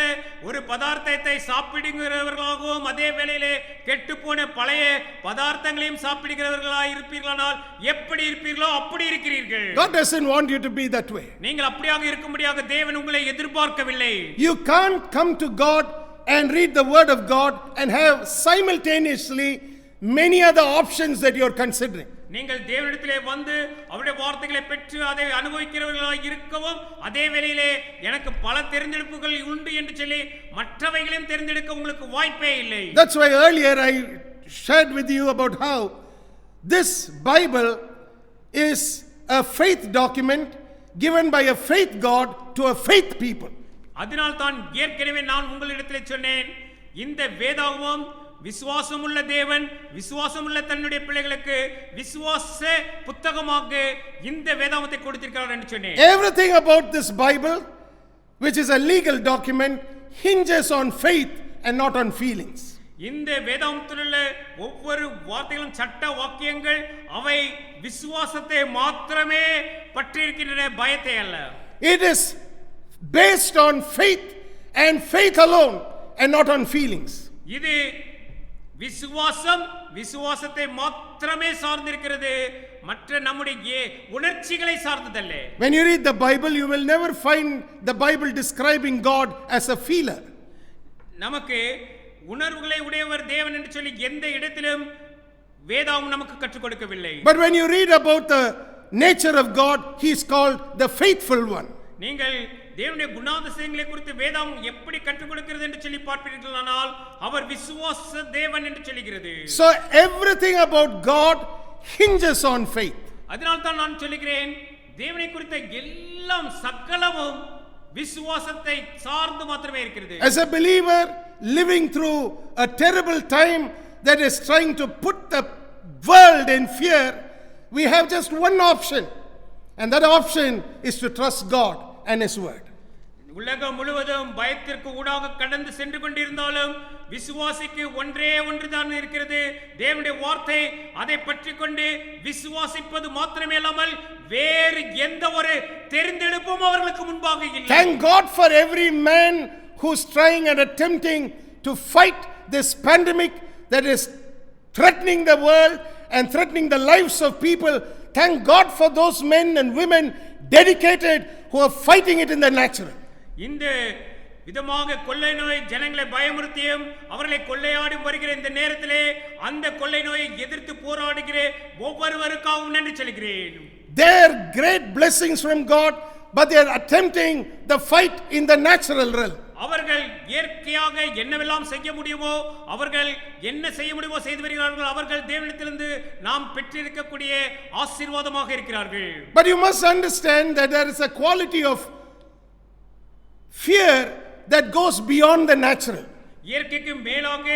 ஒரு பதார்த்தத்தை சாப்பிடுகிறவர்களாகவும் அதே வேளையிலே கெட்டுப்போன பழைய பதார்த்தங்களையும் சாப்பிடுகிறவர்களாய் இருப்பீர்களானால் எப்படி இருப்பீர்களோ அப்படி இருக்கிறீர்கள். God doesn't want you to be that way. நீங்கள் அப்படியாக இருக்கும்படியாக தேவன் உங்களை எதிர்பார்க்கவில்லை. You can't come to God and read the word of God and have simultaneously many other options that you are considering. நீங்கள் தேவனிடத்திலே வந்து அவருடைய வார்த்தைகளை பெற்று அதை அனுபவிக்கிறவர்களாக இருக்கவும், அதே வேளையிலே எனக்கு பல தேர்ந்தெடுப்புகள் உண்டு என்று சொல்லி மற்றவைகளையும் தேர்ந்தெடுக்க உங்களுக்கு வாய்ப்பே இல்லை. That's why earlier I shared with you about how this Bible is a faith document given by a faith God to a faith people. அதனால் தான் ஏற்கனவே நான் உங்களிடத்திலே சொன்னேன், இந்த வேதாகமம் விசுவாசமுள்ள தேவன் விசுவாசமுள்ள தன்னுடைய பிள்ளைகளுக்கு விசுவாச புத்தகமாக இந்த வேதாகமத்தை கொடுத்திருக்கிறார் என்று சொன்னேன். Everything about this Bible, which is a legal document, hinges on faith and not on feelings. இந்த வேதாகமத்தில் உள்ள ஒவ்வொரு வார்த்தைகளும் சட்ட வாக்கியங்கள் அவை விசுவாசத்தை மாத்திரமே பற்றியிருக்கின்றன, பயத்தை அல்ல. It is based on faith and faith alone and not on feelings. இது விசுவாசம் விசுவாசத்தை மாத்திரமே சார்ந்திருக்கிறது, மற்ற நம்முடைய உணர்ச்சிகளை சார்ந்ததல்ல. When you read the Bible, you will never find the Bible describing God as a feeler. நமக்கு உணர்வுகளை உடையவர் தேவன் என்று சொல்லி எந்த இடத்திலும் வேதாகமம் நமக்கு கற்றுக் கொடுக்கவில்லை. But when you read about the nature of God, he is called the faithful one. நீங்கள் தேவனுடைய குணாதிசயங்களை குறித்து வேதாகமம் எப்படி கற்றுக் கொடுக்கிறது என்று சொல்லி பார்ப்பீர்களானால் அவர் விசுவாச தேவன் என்று சொல்கிறது. So everything about God hinges on faith. அதனால் தான் நான் சொல்கிறேன், தேவனை குறித்த எல்லாம் சகலமும் விசுவாசத்தை சார்ந்து மாத்திரமே இருக்கிறது. As a believer living through a terrible time that is trying to put the world in fear, we have just one option, and that option is to trust God and his word. உலகம் முழுவதும் பயத்திற்கு ஊடாக கடந்து சென்று கொண்டிருந்தாலும் விசுவாசிக்கு ஒன்றே ஒன்றுதான் இருக்கிறது, தேவனுடைய வார்த்தை. அதை பற்றி கொண்டு விசுவாசிப்பது மாத்திரமே இல்லாமல் வேறு எந்த ஒரு தெரிந்தெடுப்பும் அவர்களுக்கு முன்பாக இல்லை. Thank God for every man who's trying and attempting to fight this pandemic that is threatening the world and threatening the lives of people. Thank God for those men and women dedicated who are fighting it in the natural. இந்த விதமாக கொள்ளை நோய் ஜனங்களை பயமுறுத்தியும் அவர்களை கொள்ளையாடி வருகிற இந்த நேரத்திலே அந்த கொள்ளை நோயை எதிர்த்து போராடுகிற ஒவ்வொருவருக்காகவும் நன்றி சொல்கிறேன். They are great blessings from God, but they are attempting the fight in the natural realm. அவர்கள் இயற்கையாக என்னவெல்லாம் செய்ய முடியுமோ அவர்கள் என்ன செய்ய முடியுமோ செய்து வருகிறார்கள். அவர்கள் தேவனிடத்திலிருந்து நாம் பெற்றிருக்கக்கூடிய ஆசீர்வாதமாக இருக்கிறார்கள். But you must understand that there is a quality of fear that goes beyond the natural. இயற்கைக்கு மேலாக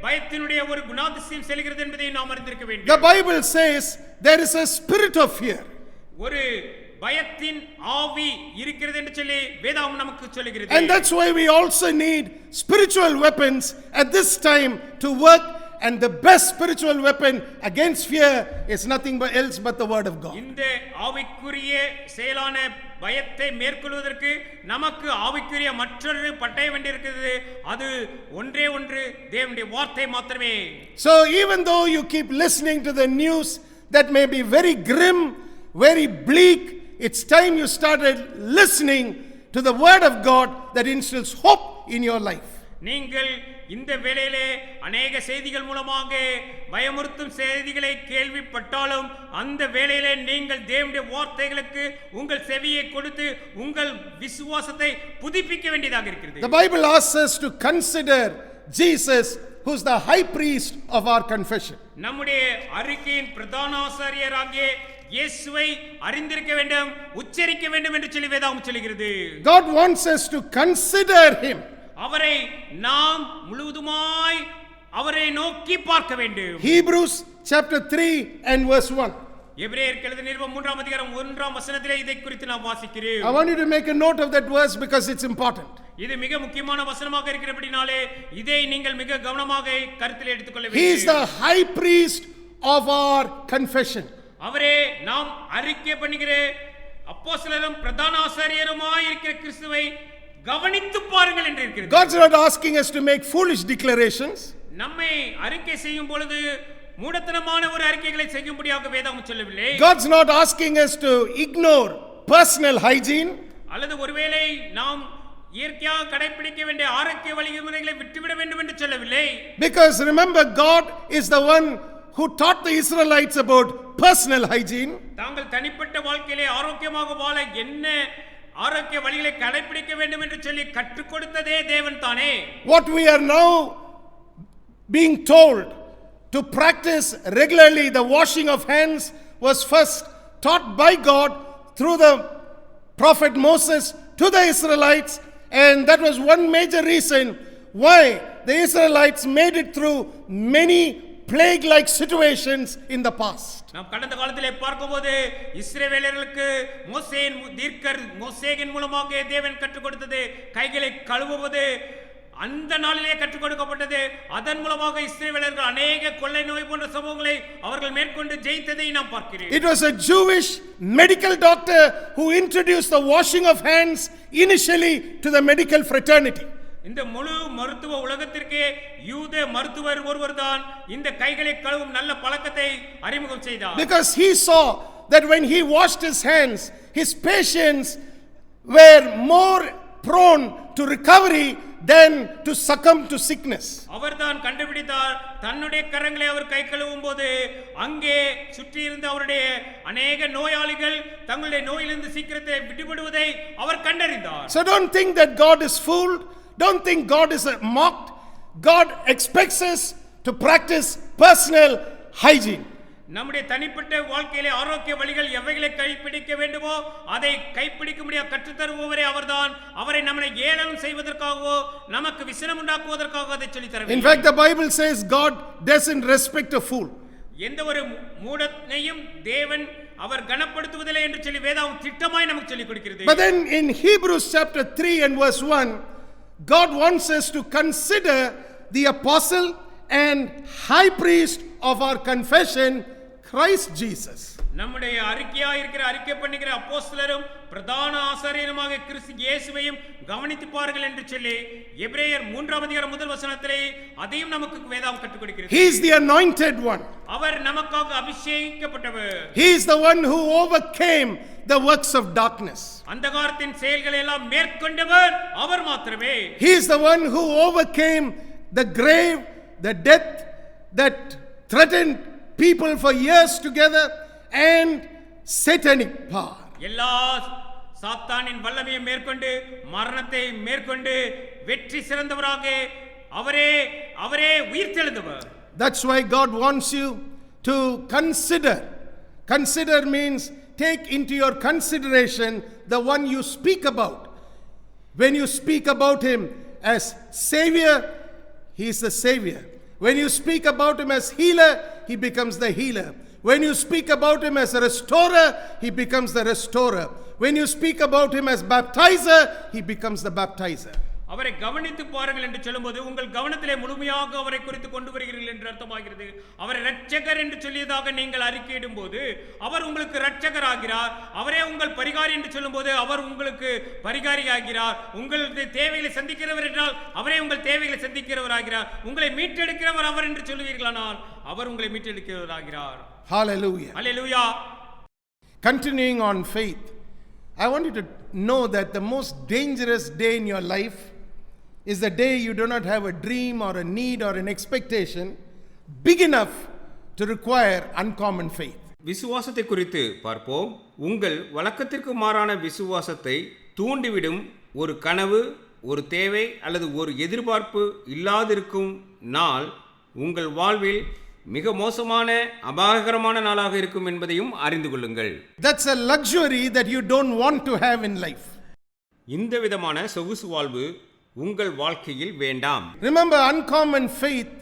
பயத்தினுடைய ஒரு குணாதிசயம் செல்கிறது என்பதை நாம் அறிந்திருக்க வேண்டும். The Bible says there is a spirit of fear. ஒரு பயத்தின் ஆவி இருக்கிறது என்று சொல்லி வேதாகமம் நமக்கு சொல்கிறது. And that's why we also need spiritual weapons at this time to work, and the best spiritual weapon against fear is nothing but else but the word of God. இந்த ஆவிக்குரிய செயலான பயத்தை மேற்கொள்வதற்கு நமக்கு ஆவிக்குரிய மற்றொரு பட்டயம் வேண்டியிருக்கிறது, அது ஒன்றே ஒன்று தேவனுடைய வார்த்தை மாத்திரமே. So even though you keep listening to the news that may be very grim, very bleak, it's time you started listening to the word of God that instills hope in your life. நீங்கள் இந்த வேளையிலே அநேக செய்திகள் மூலமாக பயமுறுத்தும் செய்திகளை கேள்விப்பட்டாலும் அந்த வேளையிலே நீங்கள் தேவனுடைய வார்த்தைகளுக்கு உங்கள் செவியை கொடுத்து உங்கள் விசுவாசத்தை புதுப்பிக்க வேண்டியதாக இருக்கிறது. The Bible asks us to consider Jesus, who's the high priest of our confession. நம்முடைய அறிக்கையின் பிரதான ஆசாரியராகிய இயேசுவை அறிந்திருக்க வேண்டும், உச்சரிக்க வேண்டும் என்று சொல்லி வேதாகமம் சொல்கிறது. God wants us to consider him. அவரை நாம் முழுவதுமாய் அவரை நோக்கி பார்க்க வேண்டும். Hebrews chapter 3 and verse 1. எபிரேயருக்கு எழுதின நிருபம் 3ஆம் அதிகாரம் 1ஆம் வசனத்திலே இதை குறித்து நாம் வாசிக்கிறோம். I want you to make a note of that verse because it's important. இது மிக முக்கியமான வசனமாக இருக்கிறபடினாலே இதை நீங்கள் மிக கவனமாக கருத்தில் எடுத்துக்கொள்ள வேண்டும். He is the high priest of our confession. அவரே நாம் அறிக்கை பண்ணுகிற அப்போஸ்தலரும் பிரதான ஆசாரியருமாய் இருக்கிற கிறிஸ்துவை கவனித்து பாருங்கள் என்று இருக்கிறது. God's not asking us to make foolish declarations. நம்மை அறிக்கை செய்யும் பொழுது மூடத்தனமான ஒரு அறிக்கைகளை செய்யும்படியாக வேதாகமம் சொல்லவில்லை. God's not asking us to ignore personal hygiene. அல்லது ஒருவேளை நாம் இயற்கையாக கடைபிடிக்க வேண்டிய ஆரோக்கிய வழிமுறைகளை விட்டுவிட வேண்டும் என்று சொல்லவில்லை. Because remember, God is the one who taught the Israelites about personal hygiene. தாங்கள் தனிப்பட்ட வாழ்க்கையிலே ஆரோக்கியமாக வாழ என்ன ஆரோக்கிய வழிகளை கடைபிடிக்க வேண்டும் என்று சொல்லி கற்றுக் கொடுத்ததே தேவன் தானே. What we are now being told to practice regularly, the washing of hands, was first taught by God through the prophet Moses to the Israelites, and that was one major reason why the Israelites made it through many plague-like situations in the past. நாம் கடந்த காலத்திலே பார்க்கும்போது இஸ்ரவேலர்களுக்கு மோசேயின் மூலமாக தேவன் கற்றுக் கொடுத்தது கைகளை கழுவுவது அந்த நாளிலே கற்றுக் கொடுக்கப்பட்டது. அதன் மூலமாக இஸ்ரவேலர்கள் அநேக கொள்ளை நோய் போன்ற சம்பவங்களை அவர்கள் மேற்கொண்டு ஜெயித்ததை நாம் பார்க்கிறோம். It was a Jewish medical doctor who introduced the washing of hands initially to the medical fraternity. இந்த முழு மருத்துவ உலகத்திற்கே யூத மருத்துவர் ஒருவர்தான் இந்த கைகளை கழுவும் நல்ல பழக்கத்தை அறிமுகம் செய்தார். Because he saw that when he washed his hands, his patients were more prone to recovery than to succumb to sickness. அவர்தான் கண்டுபிடித்தார் தன்னுடைய கரங்களை அவர் கை கழுவும் போது அங்கே சுற்றி இருந்த அவருடைய அநேக நோயாளிகள் தங்களுடைய நோயிலிருந்து சீக்கிரத்தை விடுபடுவதை அவர் கண்டறிந்தார். So don't think that God is fooled. Don't think God is mocked. God expects us to practice personal hygiene. நம்முடைய தனிப்பட்ட வாழ்க்கையிலே ஆரோக்கிய வழிகள் எவைகளை கைப்பிடிக்க வேண்டுமோ அதை கைப்பிடிக்க முடிய கற்றுத் தருபவரே அவர்தான். அவரை நம்மை ஏளனம் செய்வதற்காகவோ நமக்கு விசனம் உண்டாக்குவதற்காக அதை சொல்லித் தரவில்லை. In fact, the Bible says God doesn't respect a fool. எந்த ஒரு மூடனையும் தேவன் அவர் கனப்படுத்துவதில்லை என்று சொல்லி வேதாகம் திட்டமாய் நமக்கு சொல்லிக் கொடுக்கிறது. But then in Hebrews chapter 3 and verse 1, God wants us to consider the apostle and high priest of our confession, Christ Jesus. நம்முடைய அறிக்கையா இருக்கிற அறிக்கை பண்ணுகிற அப்போஸ்தலரும் பிரதான ஆசாரியருமாக கிறிஸ்து இயேசுவையும் கவனித்து பாருங்கள் என்று சொல்லி எபிரேயர் 3ஆம் அதிகாரம் முதல் வசனத்திலே அதையும் நமக்கு வேதம் கற்றுக் கொடுக்கிறது. He is the anointed one. அவர் நமக்காக அபிஷேகிக்கப்பட்டவர். He is the one who overcame the works of darkness. அந்தகாரத்தின் செயல்களை எல்லாம் மேற்கொண்டவர் அவர் மாத்திரமே. He is the one who overcame the grave, the death that threatened people for years together, and satanic power. எல்லா சாத்தானின் வல்லமையை மேற்கொண்டு மரணத்தை மேற்கொண்டு வெற்றி சிறந்தவராக அவரே உயிர்த்தெழுந்தவர். That's why God wants you to consider. Consider means take into your consideration the one you speak about. When you speak about him as Savior, he is the Savior. When you speak about him as healer, he becomes the healer. When you speak about him as a restorer, he becomes the restorer. When you speak about him as baptizer, he becomes the baptizer. அவரை கவனித்து பாருங்கள் என்று சொல்லும்போது உங்கள் கவனத்திலே முழுமையாக அவரை குறித்து கொண்டு வருகிறீர்கள் என்று அர்த்தமாகிறது. அவரை இரட்சகர் என்று சொல்லியதாக நீங்கள் அறிக்கையிடும் போது அவர் உங்களுக்கு இரட்சகர் ஆகிறார். அவரே உங்கள் பரிகாரி என்று சொல்லும்போது அவர் உங்களுக்கு பரிகாரி ஆகிறார். உங்களுடைய தேவைகளை சந்திக்கிறவர் என்றால் அவரே உங்கள் தேவைகளை சந்திக்கிறவர் ஆகிறார். உங்களை மீட்டெடுக்கிறவர் அவர் என்று சொல்லுவீர்களானால் அவர் உங்களை மீட்டெடுக்கிறவர் ஆகிறார். Hallelujah. Hallelujah. Continuing on faith, I want you to know that the most dangerous day in your life is the day you do not have a dream or a need or an expectation big enough to require uncommon faith. விசுவாசத்தை குறித்து பார்ப்போம். உங்கள் வழக்கத்திற்கு மாறான விசுவாசத்தை தூண்டிவிடும் ஒரு கனவு, ஒரு தேவை அல்லது ஒரு எதிர்பார்ப்பு இல்லாதிருக்கும் நாள் உங்கள் வாழ்வில் மிக மோசமான அபாயகரமான நாளாக இருக்கும் என்பதையும் அறிந்து கொள்ளுங்கள். That's a luxury that you don't want to have in life. இந்த விதமான சொகுசு வாழ்வு உங்கள் வாழ்க்கையில் வேண்டாம். Remember, uncommon faith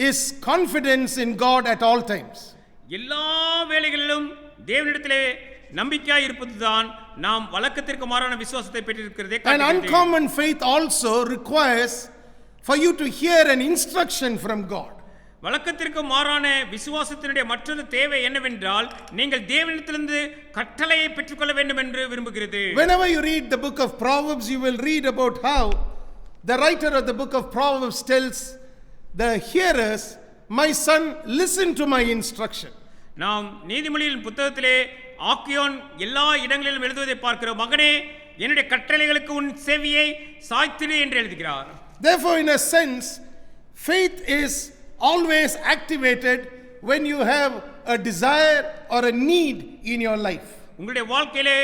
is confidence in God at all times. எல்லா வேளைகளிலும் தேவனிடத்திலே நம்பிக்கையாய் இருப்பதுதான் நாம் வழக்கத்திற்கு மாறான விசுவாசத்தை பெற்றிருக்கிறதே. And uncommon faith also requires for you to hear an instruction from God. வழக்கத்திற்கு மாறான விசுவாசத்தினுடைய மற்றொரு தேவை என்னவென்றால் நீங்கள் தேவனிடத்திலிருந்து கட்டளையை பெற்றுக்கொள்ள வேண்டும் என்று விரும்புகிறது. Whenever you read the book of Proverbs, you will read about how the writer of the book of Proverbs tells the hearers, my son, listen to my instruction. நாம் நீதிமொழியின் புத்தகத்திலே ஆக்கியோன் எல்லா இடங்களிலும் எழுதுவதை பார்க்கிறோம். மகனே, என்னுடைய கட்டளைகளுக்கு உன் செவியை சாய்த்திடு என்று எழுதுகிறார். Therefore, in a sense, faith is always activated when you have a desire or a need in your life. உங்களுடைய வாழ்க்கையிலே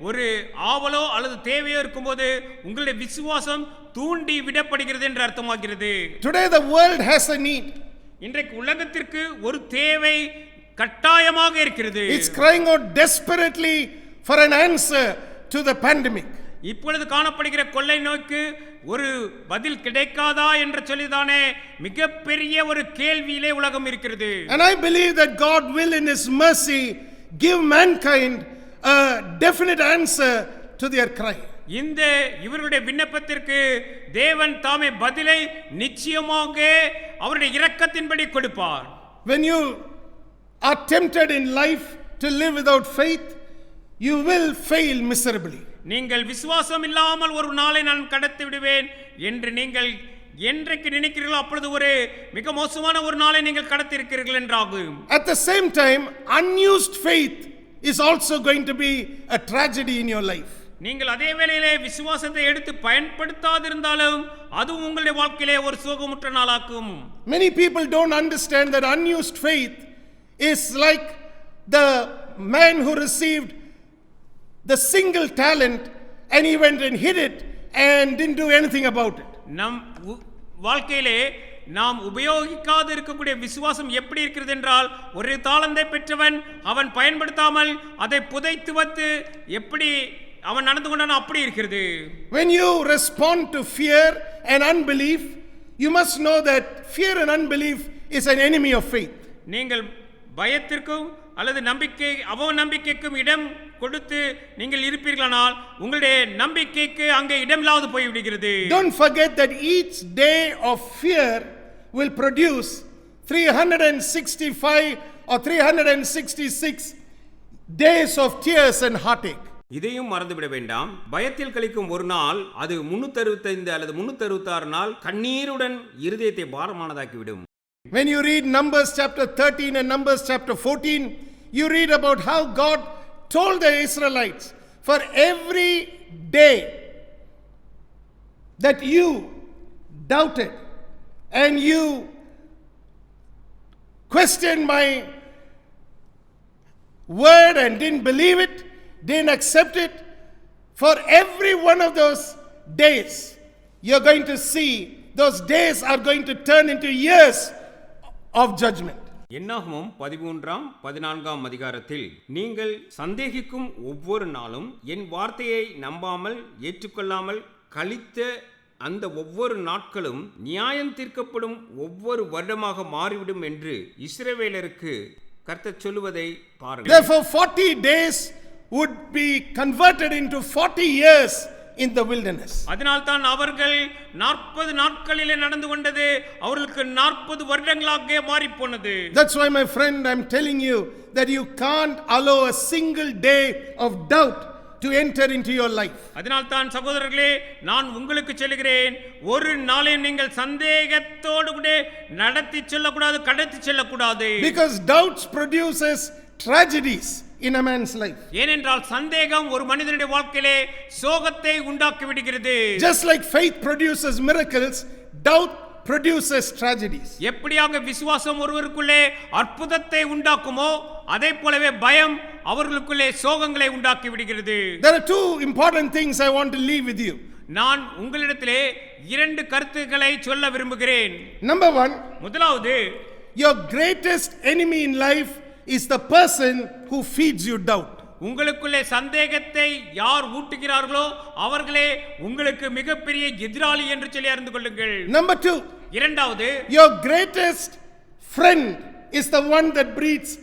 ஒரு ஆவலோ அல்லது தேவையோ இருக்கும்போது உங்களுடைய விசுவாசம் தூண்டி விடப்படுகிறது என்று அர்த்தமாகிறது. Today the world has a need. இன்றைக்கு உலகத்திற்கு ஒரு தேவை கட்டாயமாக இருக்கிறது. It's crying out desperately for an answer to the pandemic. இப்பொழுது காணப்படுகிற கொள்ளை நோய்க்கு ஒரு பதில் கிடைக்காதா என்று சொல்லிதானே மிகப்பெரிய ஒரு கேள்வியிலே உலகம் இருக்கிறது. And I believe that God will in his mercy give mankind a definite answer to their cry. இந்த இவருடைய விண்ணப்பத்திற்கு தேவன் தாமே பதிலை நிச்சயமாக அவருடைய இரக்கத்தின்படி கொடுப்பார். When you are tempted in life to live without faith, you will fail miserably. நீங்கள் விசுவாசம் இல்லாமல் ஒரு நாளை நான் கடத்தி விடுவேன் என்று நீங்கள் என்றைக்கு நினைக்கிறீர்களோ அப்பொழுது ஒரு மிக மோசமான ஒரு நாளை நீங்கள் கடத்தி இருக்கிறீர்கள் என்றாகும். At the same time, unused faith is also going to be a tragedy in your life. நீங்கள் அதே வேளையிலே விசுவாசத்தை எடுத்து பயன்படுத்தாதிருந்தாலும் அது உங்களுடைய வாழ்க்கையிலே ஒரு சோகமுற்ற நாளாக்கும். Many people don't understand that unused faith is like the man who received the single talent and he went and hid it and didn't do anything about it. நம் வாழ்க்கையிலே நாம் உபயோகிக்காது இருக்கக்கூடிய விசுவாசம் எப்படி இருக்கிறது என்றால் ஒரு தாளந்தை பெற்றவன் அவன் பயன்படுத்தாமல் அதை புதைத்து வைத்து எப்படி அவன் நடந்து கொண்டானோ அப்படி இருக்கிறது. When you respond to fear and unbelief, you must know that fear and unbelief is an enemy of faith. நீங்கள் பயத்திற்கும் அல்லது நம்பிக்கை அவநம்பிக்கைக்கும் இடம் கொடுத்து நீங்கள் இருப்பீர்களானால் உங்களுடைய நம்பிக்கைக்கு அங்கே இடமில்லாது போய்விடுகிறது. Don't forget that each day of fear will produce 365 or 366 days of tears and heartache. இதையும் மறந்துவிட வேண்டாம். பயத்தில் கழிக்கும் ஒரு நாள் அது 365 அல்லது 366 நாள் கண்ணீருடன் இருதயத்தை பாரமானதாக்கிவிடும். When you read Numbers chapter 13 and Numbers chapter 14, you read about how God told the Israelites, for every day that you doubted and you questioned my word and didn't believe it, didn't accept it, for every one of those days, you're going to see those days are going to turn into years of judgment. என்னாகமம் 13-14 அதிகாரத்தில் நீங்கள் சந்தேகிக்கும் ஒவ்வொரு நாளும் என் வார்த்தையை நம்பாமல் ஏற்றுக்கொள்ளாமல் கழித்த அந்த ஒவ்வொரு நாட்களும் நியாயம் தீர்க்கப்படும் ஒவ்வொரு வருடமாக மாறிவிடும் என்று இஸ்ரவேலருக்கு கர்த்தர் சொல்லுவதை பாருங்கள். Therefore 40 days would be converted into 40 years in the wilderness. அதனால் தான் அவர்கள் 40 நாட்களிலே நடந்து கொண்டது அவர்களுக்கு 40 வருடங்களாக மாறி போனது. That's why my friend, I'm telling you that you can't allow a single day of doubt to enter into your life. அதனால் தான் சகோதரர்களே நான் உங்களுக்கு சொல்கிறேன் ஒரு நாளை நீங்கள் சந்தேகத்தோடு கூட நடத்தி செல்லக்கூடாது கடத்தி செல்லக்கூடாது. Because doubts produces tragedies in a man's life. ஏனென்றால் சந்தேகம் ஒரு மனிதனுடைய வாழ்க்கையிலே சோகத்தை உண்டாக்கி விடுகிறது. Just like faith produces miracles, doubt produces tragedies. எப்படியாக விசுவாசம் ஒருவருக்குள்ளே அற்புதத்தை உண்டாக்குமோ அதே போலவே பயம் அவர்களுக்குள்ளே சோகங்களை உண்டாக்கி விடுகிறது. There are two important things I want to leave with you. நான் உங்களிடத்திலே 2 கருத்துக்களை சொல்ல விரும்புகிறேன். Number 1, முதலாவது, your greatest enemy in life is the person who feeds you doubt. உங்களுக்குள்ளே சந்தேகத்தை யார் ஊட்டுகிறார்களோ அவர்களே உங்களுக்கு மிகப்பெரிய எதிராளி என்று சொல்லி அறிந்து கொள்ளுங்கள். Number 2, இரண்டாவது, your greatest friend is the one that breathes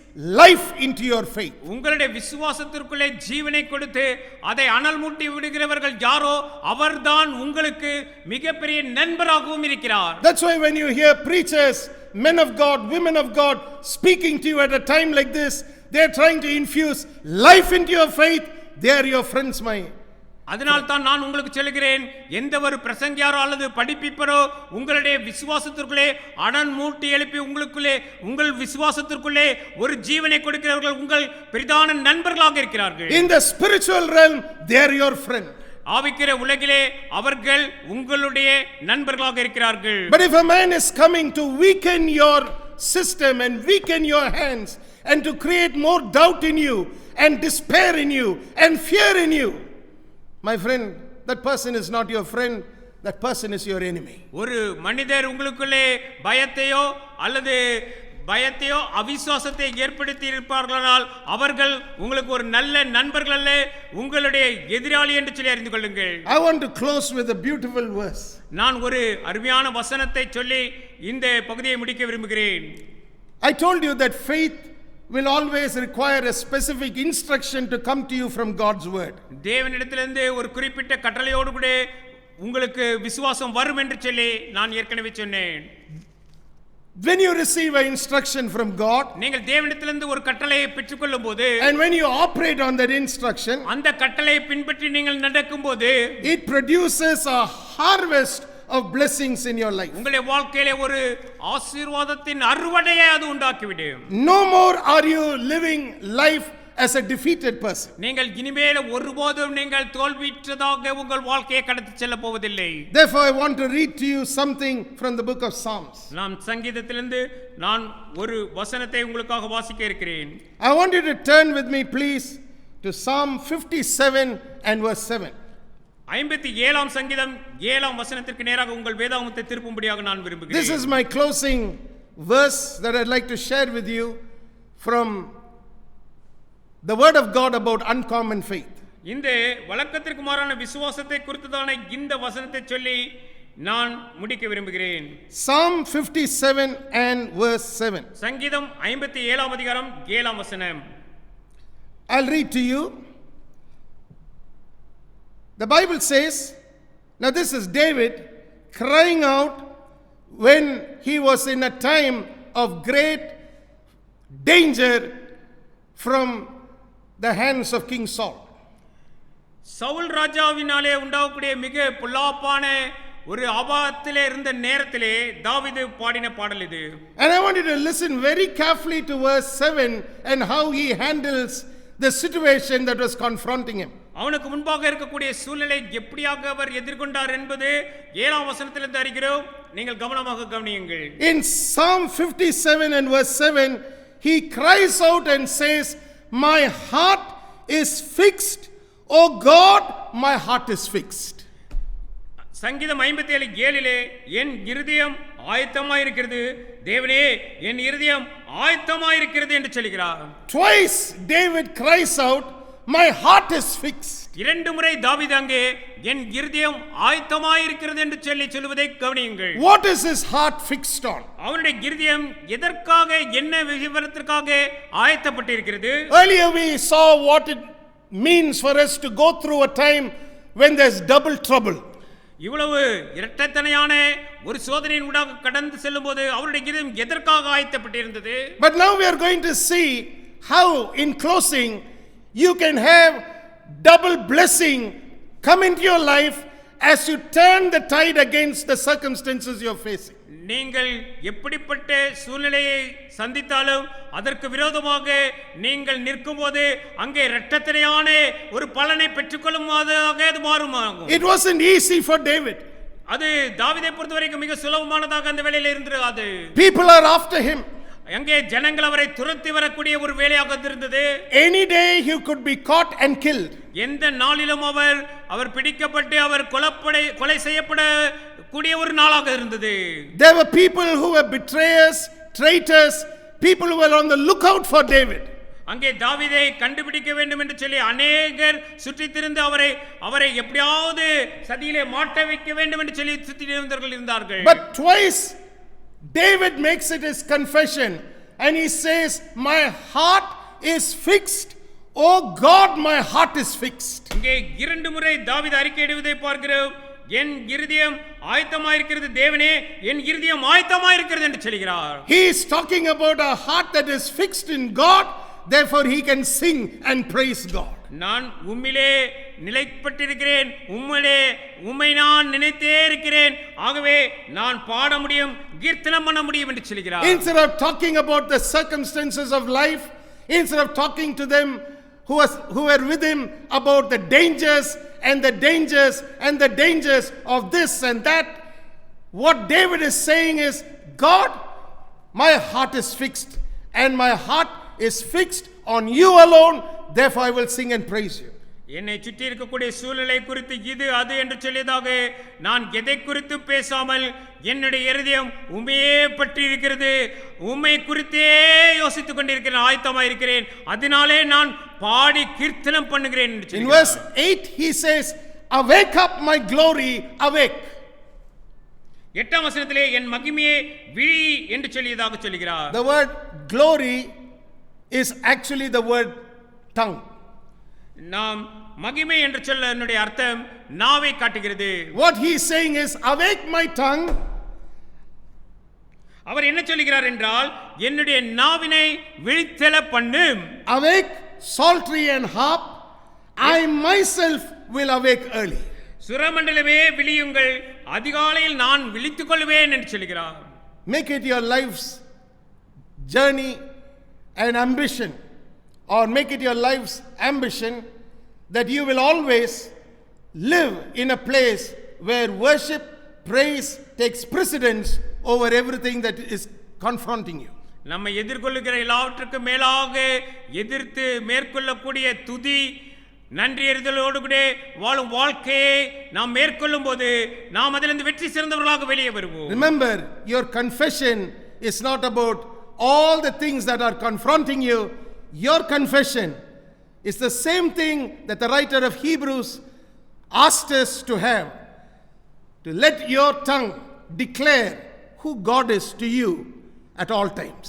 life into your faith. உங்களுடைய விசுவாசத்திற்குள்ளே ஜீவனை கொடுத்து அதை அனல் மூட்டி விடுகிறவர்கள் யாரோ அவர்தான் உங்களுக்கு மிகப்பெரிய நண்பராகவும் இருக்கிறார். That's why when you hear preachers, men of God, women of God speaking to you at a time like this, they're trying to infuse life into your faith. They are your friends, my. அதனால் தான் நான் உங்களுக்கு சொல்கிறேன் எந்த ஒரு பிரசங்கியாரோ அல்லது படிப்பிப்பரோ உங்களுடைய விசுவாசத்திற்குள்ளே அனல் மூட்டி எழுப்பி உங்களுக்குள்ளே உங்கள் விசுவாசத்திற்குள்ளே ஒரு ஜீவனை கொடுக்கிறவர்கள் உங்கள் பிரதான நண்பர்களாக இருக்கிறார்கள். In the spiritual realm, they are your friend. ஆவிக்கிற உலகிலே அவர்கள் உங்களுடைய நண்பர்களாக இருக்கிறார்கள். But if a man is coming to weaken your system and weaken your hands and to create more doubt in you and despair in you and fear in you. My friend, that person is not your friend, that person is your enemy. ஒரு மனிதர் உங்களுக்குள்ளே பயத்தையோ அவிசுவாசத்தை ஏற்படுத்தி இருப்பார்களானால் அவர்கள் உங்களுக்கு ஒரு நல்ல நண்பர்கள் அல்ல, உங்களுடைய எதிராளி என்று சொல்லி அறிந்து கொள்ளுங்கள். I want to close with a beautiful verse. நான் ஒரு அருமையான வசனத்தை சொல்லி இந்த பகுதியை முடிக்க விரும்புகிறேன். I told you that faith will always require a specific instruction to come to you from God's word. தேவனிடத்திலிருந்து ஒரு குறிப்பிட்ட கட்டளையோடு கூட உங்களுக்கு விசுவாசம் வரும் என்று சொல்லி நான் ஏற்கனவே சொன்னேன். When you receive an instruction from God, நீங்கள் தேவனிடத்திலிருந்து ஒரு கட்டளையை பெற்றுக்கொள்ளும்போது, and when you operate on that instruction, அந்த கட்டளையை பின்பற்றி நீங்கள் நடக்கும்போது, it produces a harvest of blessings in your life. உங்களுடைய வாழ்க்கையிலே ஒரு ஆசீர்வாதத்தின் அறுவடையை அது உண்டாக்கிவிடும். No more are you living life as a defeated person. நீங்கள் இனிமேல் ஒருபோதும் நீங்கள் தோல்வியுற்றதாக உங்கள் வாழ்க்கையை கடந்து செல்ல போவதில்லை. Therefore I want to read to you something from the book of Psalms. நாம் சங்கீதத்திலிருந்து நான் ஒரு வசனத்தை உங்களுக்காக வாசிக்க இருக்கிறேன். I want you to turn with me please to Psalm 57 and verse 7. 57ஆம் சங்கீதம் 7ஆம் வசனத்திற்கு நேராக உங்கள் வேதாகமத்தை திருப்பும்படியாக நான் விரும்புகிறேன். This is my closing verse that I'd like to share with you from the word of God about uncommon faith. இந்த வழக்கத்திற்கு மாறான விசுவாசத்தை குறித்ததான இந்த வசனத்தை சொல்லி நான் முடிக்க விரும்புகிறேன். Psalm 57 and verse 7. சங்கீதம் 57ஆம் அதிகாரம் 7ஆம் வசனம். I'll read to you. The Bible says, now this is David crying out when he was in a time of great danger from the hands of King Saul. Saul ராஜாவினாலே உண்டாகக்கூடிய மிக பொல்லாப்பான ஒரு ஆபத்திலே இருந்த நேரத்திலே தாவீது பாடின பாடல் இது. And I want you to listen very carefully to verse 7 and how he handles the situation that was confronting him. அவனுக்கு முன்பாக இருக்கக்கூடிய சூழ்நிலை எப்படியாக அவர் எதிர்கொண்டார் என்பது 7ஆம் வசனத்திலிருந்து அறிகிறோம். நீங்கள் கவனமாக கவனியுங்கள். In Psalm 57 and verse 7 he cries out and says, my heart is fixed, oh God, my heart is fixed. சங்கீதம் 57:7 என் இருதயம் ஆயத்தமாயிருக்கிறது, தேவனே என் இருதயம் ஆயத்தமாயிருக்கிறது என்று சொல்கிறார். Twice David cries out, my heart is fixed. இரண்டு முறை தாவீது அங்கே என் இருதயம் ஆயத்தமாயிருக்கிறது என்று சொல்லுவதை கவனியுங்கள். What is his heart fixed on? அவனுடைய இருதயம் எதற்காக என்ன விவரத்திற்காக ஆயத்தப்பட்டிருக்கிறது? Earlier we saw what it means for us to go through a time when there's double trouble. இவ்வளவு இரட்டைத்தனையான ஒரு சோதனையின் ஊடாக கடந்து செல்லும்போது அவருடைய இதயம் எதற்காக ஆயத்தப்பட்டிருந்தது? But now we are going to see how in closing you can have double blessing come into your life as you turn the tide against the circumstances you are facing. நீங்கள் எப்படிப்பட்ட சூழ்நிலையை சந்தித்தாலும் அதற்கு விரோதமாக நீங்கள் நிற்கும்போது அங்கே இரட்டத்தனையான ஒரு பலனை பெற்றுக்கொள்ளுமாதாக அது மாறுமாகும். It wasn't easy for David. அது தாவீதை பொறுத்தவரைக்கும் மிக சுலபமானதாக அந்த வேளையில இருந்தது. People are after him. அங்கே ஜனங்கள் அவரை துரத்தி வரக்கூடிய ஒரு வேலையாக இருந்தது. Any day he could be caught and killed. எந்த நாளிலும் அவர் பிடிக்கப்பட்டு அவர் கொலை செய்யப்பட கூடிய ஒரு நாளாக இருந்தது. There were people who were betrayers, traitors, people who were on the lookout for David. அங்கே தாவீதை கண்டுபிடிக்க வேண்டும் என்று சொல்லி அநேகர் சுற்றித் திரிந்து அவரை எப்படியாவது சதியிலே மாட்ட வைக்க வேண்டும் என்று சொல்லி சுற்றியிருந்தவர்கள் இருந்தார்கள். But twice David makes it his confession and he says, my heart is fixed, oh God, my heart is fixed. இங்கே இரண்டு முறை தாவீது அறிக்கையிடுவதை பார்க்கிறோம். என் இருதயம் ஆயத்தமாயிருக்கிறது, தேவனே என் இருதயம் ஆயத்தமாயிருக்கிறது என்று சொல்கிறார். He is talking about a heart that is fixed in God, therefore he can sing and praise God. நான் உம்மிலே நிலைப்பட்டிருக்கிறேன், உம்மை நான் நினைத்தே இருக்கிறேன், ஆகவே நான் பாட முடியும், கீர்த்தனம் பண்ண முடியும் என்று சொல்கிறார். Instead of talking about the circumstances of life, instead of talking to them who were with him about the dangers and the dangers and the dangers of this and that, what David is saying is, God, my heart is fixed, and my heart is fixed on you alone. Therefore I will sing and praise you. என்னை சுற்றி இருக்கக்கூடிய சூழ்நிலை குறித்து இது அது என்று சொல்லியதாக நான் எதை குறித்து பேசாமல் என்னுடைய இருதயம் உம்மையே பற்றி இருக்கிறது, உம்மை குறித்தே யோசித்துக் கொண்டிருக்கிறேன், ஆயத்தமாக இருக்கிறேன், அதனாலே நான் பாடி கீர்த்தனம் பண்ணுகிறேன் என்று In verse 8 he says, awake up my glory, awake. 8ஆம் வசனத்திலே என் மகிமையே விழி என்று சொல்லியதாக சொல்கிறார். The word glory is actually the word tongue. நாம் மகிமை என்று சொல்ல என்னுடைய அர்த்தம் நாவை காட்டுகிறது. What he is saying is, awake my tongue. அவர் என்ன சொல்கிறார் என்றால், என்னுடைய நாவினை விழித்தெழ பண்ணு. Awake psaltery and harp, I myself will awake early. சுரமண்டலமே விழியுங்கள், அதிகாலையில் நான் விழித்துக் கொள்வேன் என்று சொல்கிறார். Make it your life's journey and ambition, or make it your life's ambition that you will always live in a place where worship, praise takes precedence over everything that is confronting you. நம்மை எதிர்கொள்ளுகிற எல்லாவற்றுக்கும் மேலாக எதிர்த்து மேற்கொள்ளக்கூடிய துதி, நன்றி எறிதலோடு கூட வாழும் வாழ்க்கையை நாம் மேற்கொள்ளும் போது நாம் அதிலிருந்து வெற்றி சிறந்தவர்களாக வெளியே வருவோம். Remember, your confession is not about all the things that are confronting you. Your confession is the same thing that the writer of Hebrews asked us to have, to let your tongue declare who God is to you at all times.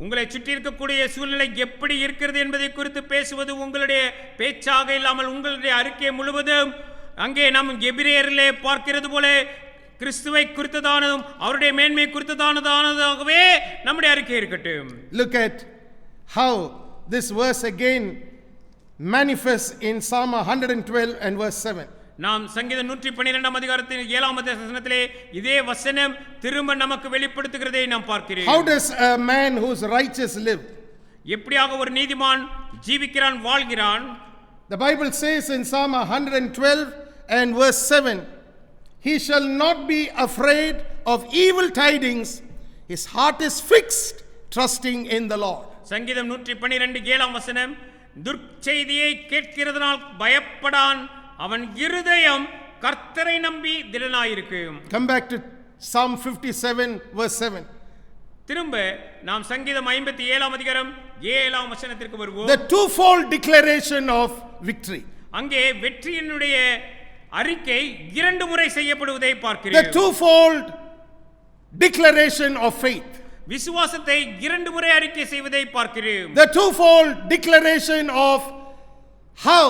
உங்களை சுற்றி இருக்கக்கூடிய சூழ்நிலை எப்படி இருக்கிறது என்பதை குறித்து பேசுவது உங்களுடைய பேச்சாக இல்லாமல் உங்களுடைய அறிக்கை முழுவதும் அங்கே நாம் எபிரேயரிலே பார்க்கிறது போல கிறிஸ்துவை குறித்ததானதும் அவருடைய மேன்மை குறித்ததானதாகவே நம்முடைய அறிக்கை இருக்கட்டும். Look at how this verse again manifests in Psalm 112 and verse 7. நாம் சங்கீதம் 112ஆம் அதிகாரத்தின் 7ஆம் வசனத்திலே இதே வசனம் திரும்ப நமக்கு வெளிப்படுத்துகிறதை நாம் பார்க்கிறோம். How does a man who's righteous live? எப்படியாக ஒரு நீதிமான் ஜீவிக்கிறான், வாழ்கிறான்? The Bible says in Psalm 112 and verse 7, he shall not be afraid of evil tidings, his heart is fixed, trusting in the Lord. சங்கீதம் 112 7ஆம் வசனம், துர்ச்செய்தியை கேட்கிறதனால் பயப்படான், அவன் இருதயம் கர்த்தரை நம்பி திடனாயிருக்கும். Come back to Psalm 57 verse 7. திரும்ப நாம் சங்கீதம் 57ஆம் அதிகாரம் 7ஆம் வசனத்திற்கு வருவோம். The twofold declaration of victory. அங்கே வெற்றியினுடைய அறிக்கை இரண்டு முறை செய்யப்படுவதை பார்க்கிறோம். The twofold declaration of faith. விசுவாசத்தை இரண்டு முறை அறிக்கை செய்வதை பார்க்கிறோம். The twofold declaration of how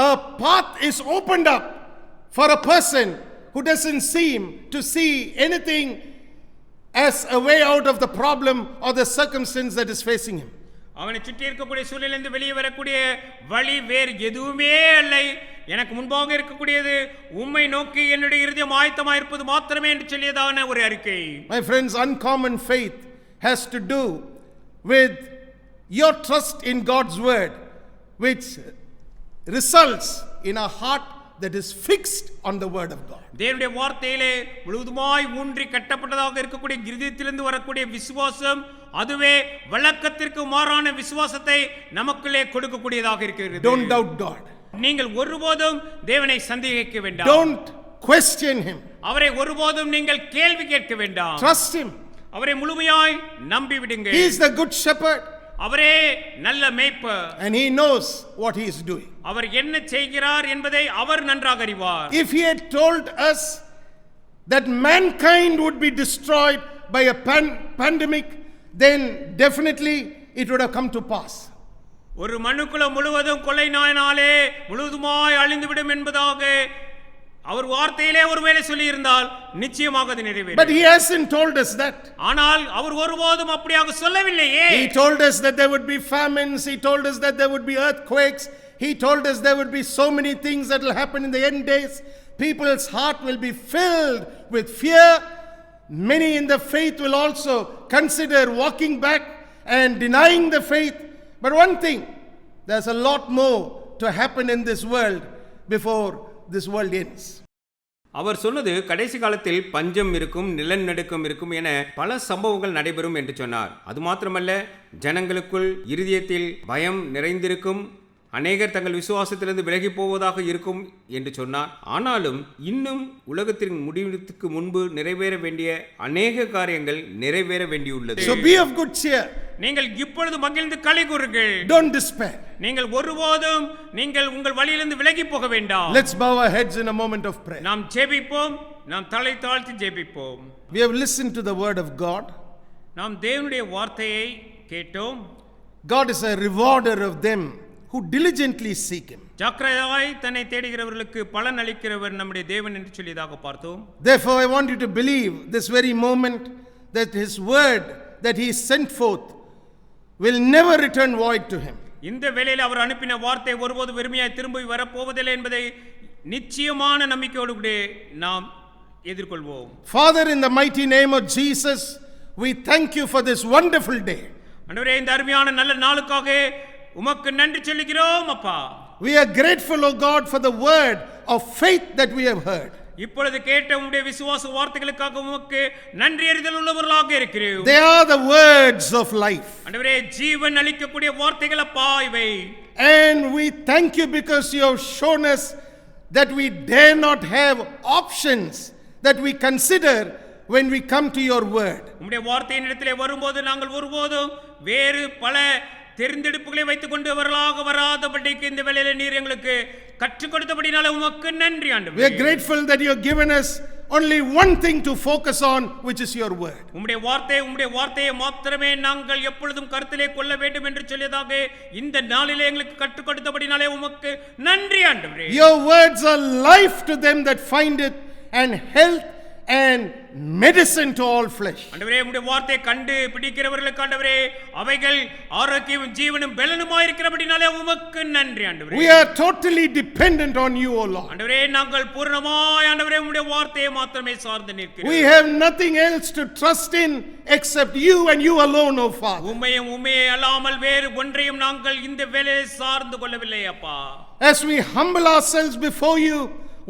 a path is opened up for a person who doesn't seem to see anything as a way out of the problem or the circumstance that is facing him. அவனை சுற்றி இருக்கக்கூடிய சூழ்நிலையிலிருந்து வெளியே வரக்கூடிய வழி வேறு எதுவுமே இல்லை, எனக்கு முன்பாக இருக்கக்கூடியது உம்மை நோக்கி என்னுடைய இருதயம் ஆயத்தமாக இருப்பது மாத்திரமே என்று சொல்லியதான ஒரு அறிக்கை. My friends, uncommon faith has to do with your trust in God's word, which results in a heart that is fixed on the word of God. தேவனுடைய வார்த்தையிலே முழுவதுமாய் ஊன்றி கட்டப்பட்டதாக இருக்கக்கூடிய இருதயத்திலிருந்து வரக்கூடிய விசுவாசம், அதுவே வழக்கத்திற்கு மாறான விசுவாசத்தை நமக்குள்ளே கொடுக்கக்கூடியதாக இருக்கிறது. Don't doubt God. நீங்கள் ஒருபோதும் தேவனை சந்தேகிக்க வேண்டாம். Don't question him. அவரை ஒருபோதும் நீங்கள் கேள்வி கேட்க வேண்டாம். Trust him. அவரை முழுமையாய் நம்பி விடுங்கள். He is the good shepherd. அவரே நல்ல மேய்ப்பர். And he knows what he is doing. அவர் என்ன செய்கிறார் என்பதை அவர் நன்றாக அறிவார். If he had told us that mankind would be destroyed by a pandemic, then definitely it would have come to pass. ஒரு மனுக்குலம் முழுவதும் கொள்ளை நோயினாலே முழுவதுமாய் அழிந்துவிடும் என்பதாக அவர் வார்த்தையிலே ஒருவேளை சொல்லி இருந்தால் நிச்சயமாக அது நிறைவேறும். But he hasn't told us that. ஆனால் அவர் ஒருபோதும் அப்படியாக சொல்லவில்லையே. He told us that there would be famines, he told us that there would be earthquakes, he told us there would be so many things that will happen in the end days. People's heart will be filled with fear. Many in the faith will also consider walking back and denying the faith. But one thing, there's a lot more to happen in this world before this world ends. அவர் சொன்னது கடைசி காலத்தில் பஞ்சம் இருக்கும், நிலநடுக்கம் இருக்கும் என பல சம்பவங்கள் நடைபெறும் என்று சொன்னார். அது மாத்திரமல்ல, ஜனங்களுக்குள் இருதயத்தில் பயம் நிறைந்திருக்கும், அநேகர் தங்கள் விசுவாசத்திலிருந்து விலகி போவதாக இருக்கும் என்று சொன்னார். ஆனாலும் இன்னும் உலகத்தின் முடிவுக்கு முன்பு நிறைவேற வேண்டிய அநேக காரியங்கள் நிறைவேற வேண்டியுள்ளது. So be of good cheer. நீங்கள் இப்பொழுது மகிழ்ந்து களி கூறுங்கள். Don't despair. நீங்கள் ஒருபோதும் நீங்கள் உங்கள் வழியிலிருந்து விலகி போக வேண்டாம். Let's bow our heads in a moment of prayer. நாம் ஜெபிப்போம், நாம் தலை தாழ்த்தி ஜெபிப்போம். We have listened to the word of God. நாம் தேவனுடைய வார்த்தையை கேட்டோம். God is a rewarder of them who diligently seek him. ஜாக்கிரதையாய் தன்னை தேடுகிறவர்களுக்கு பலன் அளிக்கிறவர் நம்முடைய தேவன் என்று சொல்லியதாக பார்த்தோம். Therefore I want you to believe this very moment that his word that he sent forth will never return void to him. இந்த வேளையில் அவர் அனுப்பின வார்த்தை ஒருபோது வெறுமையாய் திரும்பி வரப்போவதில்லை என்பதை நிச்சயமான நம்பிக்கையோடு கூட நாம் எதிர்கொள்வோம். Father, in the mighty name of Jesus, we thank you for this wonderful day. ஆண்டவரே, இந்த அருமையான நல்ல நாளுக்காக உமக்கு நன்றி சொல்லுகிறோம் அப்பா. We are grateful, O God, for the word of faith that we have heard. இப்பொழுது கேட்ட உம்முடைய விசுவாச வார்த்தைகளுக்காக உமக்கு நன்றி அறிதல் உள்ளவர்களாக இருக்கிறோம். They are the words of life. ஆண்டவரே, ஜீவன் அளிக்கக்கூடிய வார்த்தைகள் அப்பா இவை. And we thank you because you have shown us that we dare not have options that we consider when we come to your word. உம்முடைய வார்த்தையின் இடத்திலே வரும்போது நாங்கள் ஒருபோதும் வேறு பல தெரிந்தெடுப்புகளை வைத்துக் கொண்டு வராதபடிக்கு இந்த வேளையிலே நீர் எங்களுக்கு கற்றுக் கொடுத்தபடினால உமக்கு நன்றி ஆண்டவரே. We are grateful that you have given us only one thing to focus on, which is your word. உம்முடைய வார்த்தையை மாத்திரமே நாங்கள் எப்பொழுதும் கருத்திலே கொள்ள வேண்டும் என்று சொல்லியதாக இந்த நாளிலே எங்களுக்கு கற்றுக் கொடுத்தபடினாலே உமக்கு நன்றி ஆண்டவரே. Your words are life to them that find it and health and medicine to all flesh. ஆண்டவரே, உம்முடைய வார்த்தையை கண்டு பிடிக்கிறவர்களுக்கு ஆண்டவரே அவைகள் ஆரோக்கியமும் ஜீவனும் பலனுமாய் இருக்கிறபடினாலே உமக்கு நன்றி ஆண்டவரே. We are totally dependent on you, O Lord. ஆண்டவரே, நாங்கள் பூரணமாய் ஆண்டவரே உம்முடைய வார்த்தையை மாத்திரமே சார்ந்து நிற்கிறோம். We have nothing else to trust in except you and you alone, O Father. உம்மையே அல்லாமல் வேறு ஒன்றையும் நாங்கள் இந்த வேளையை சார்ந்து கொள்ளவில்லை அப்பா. As we humble ourselves before you,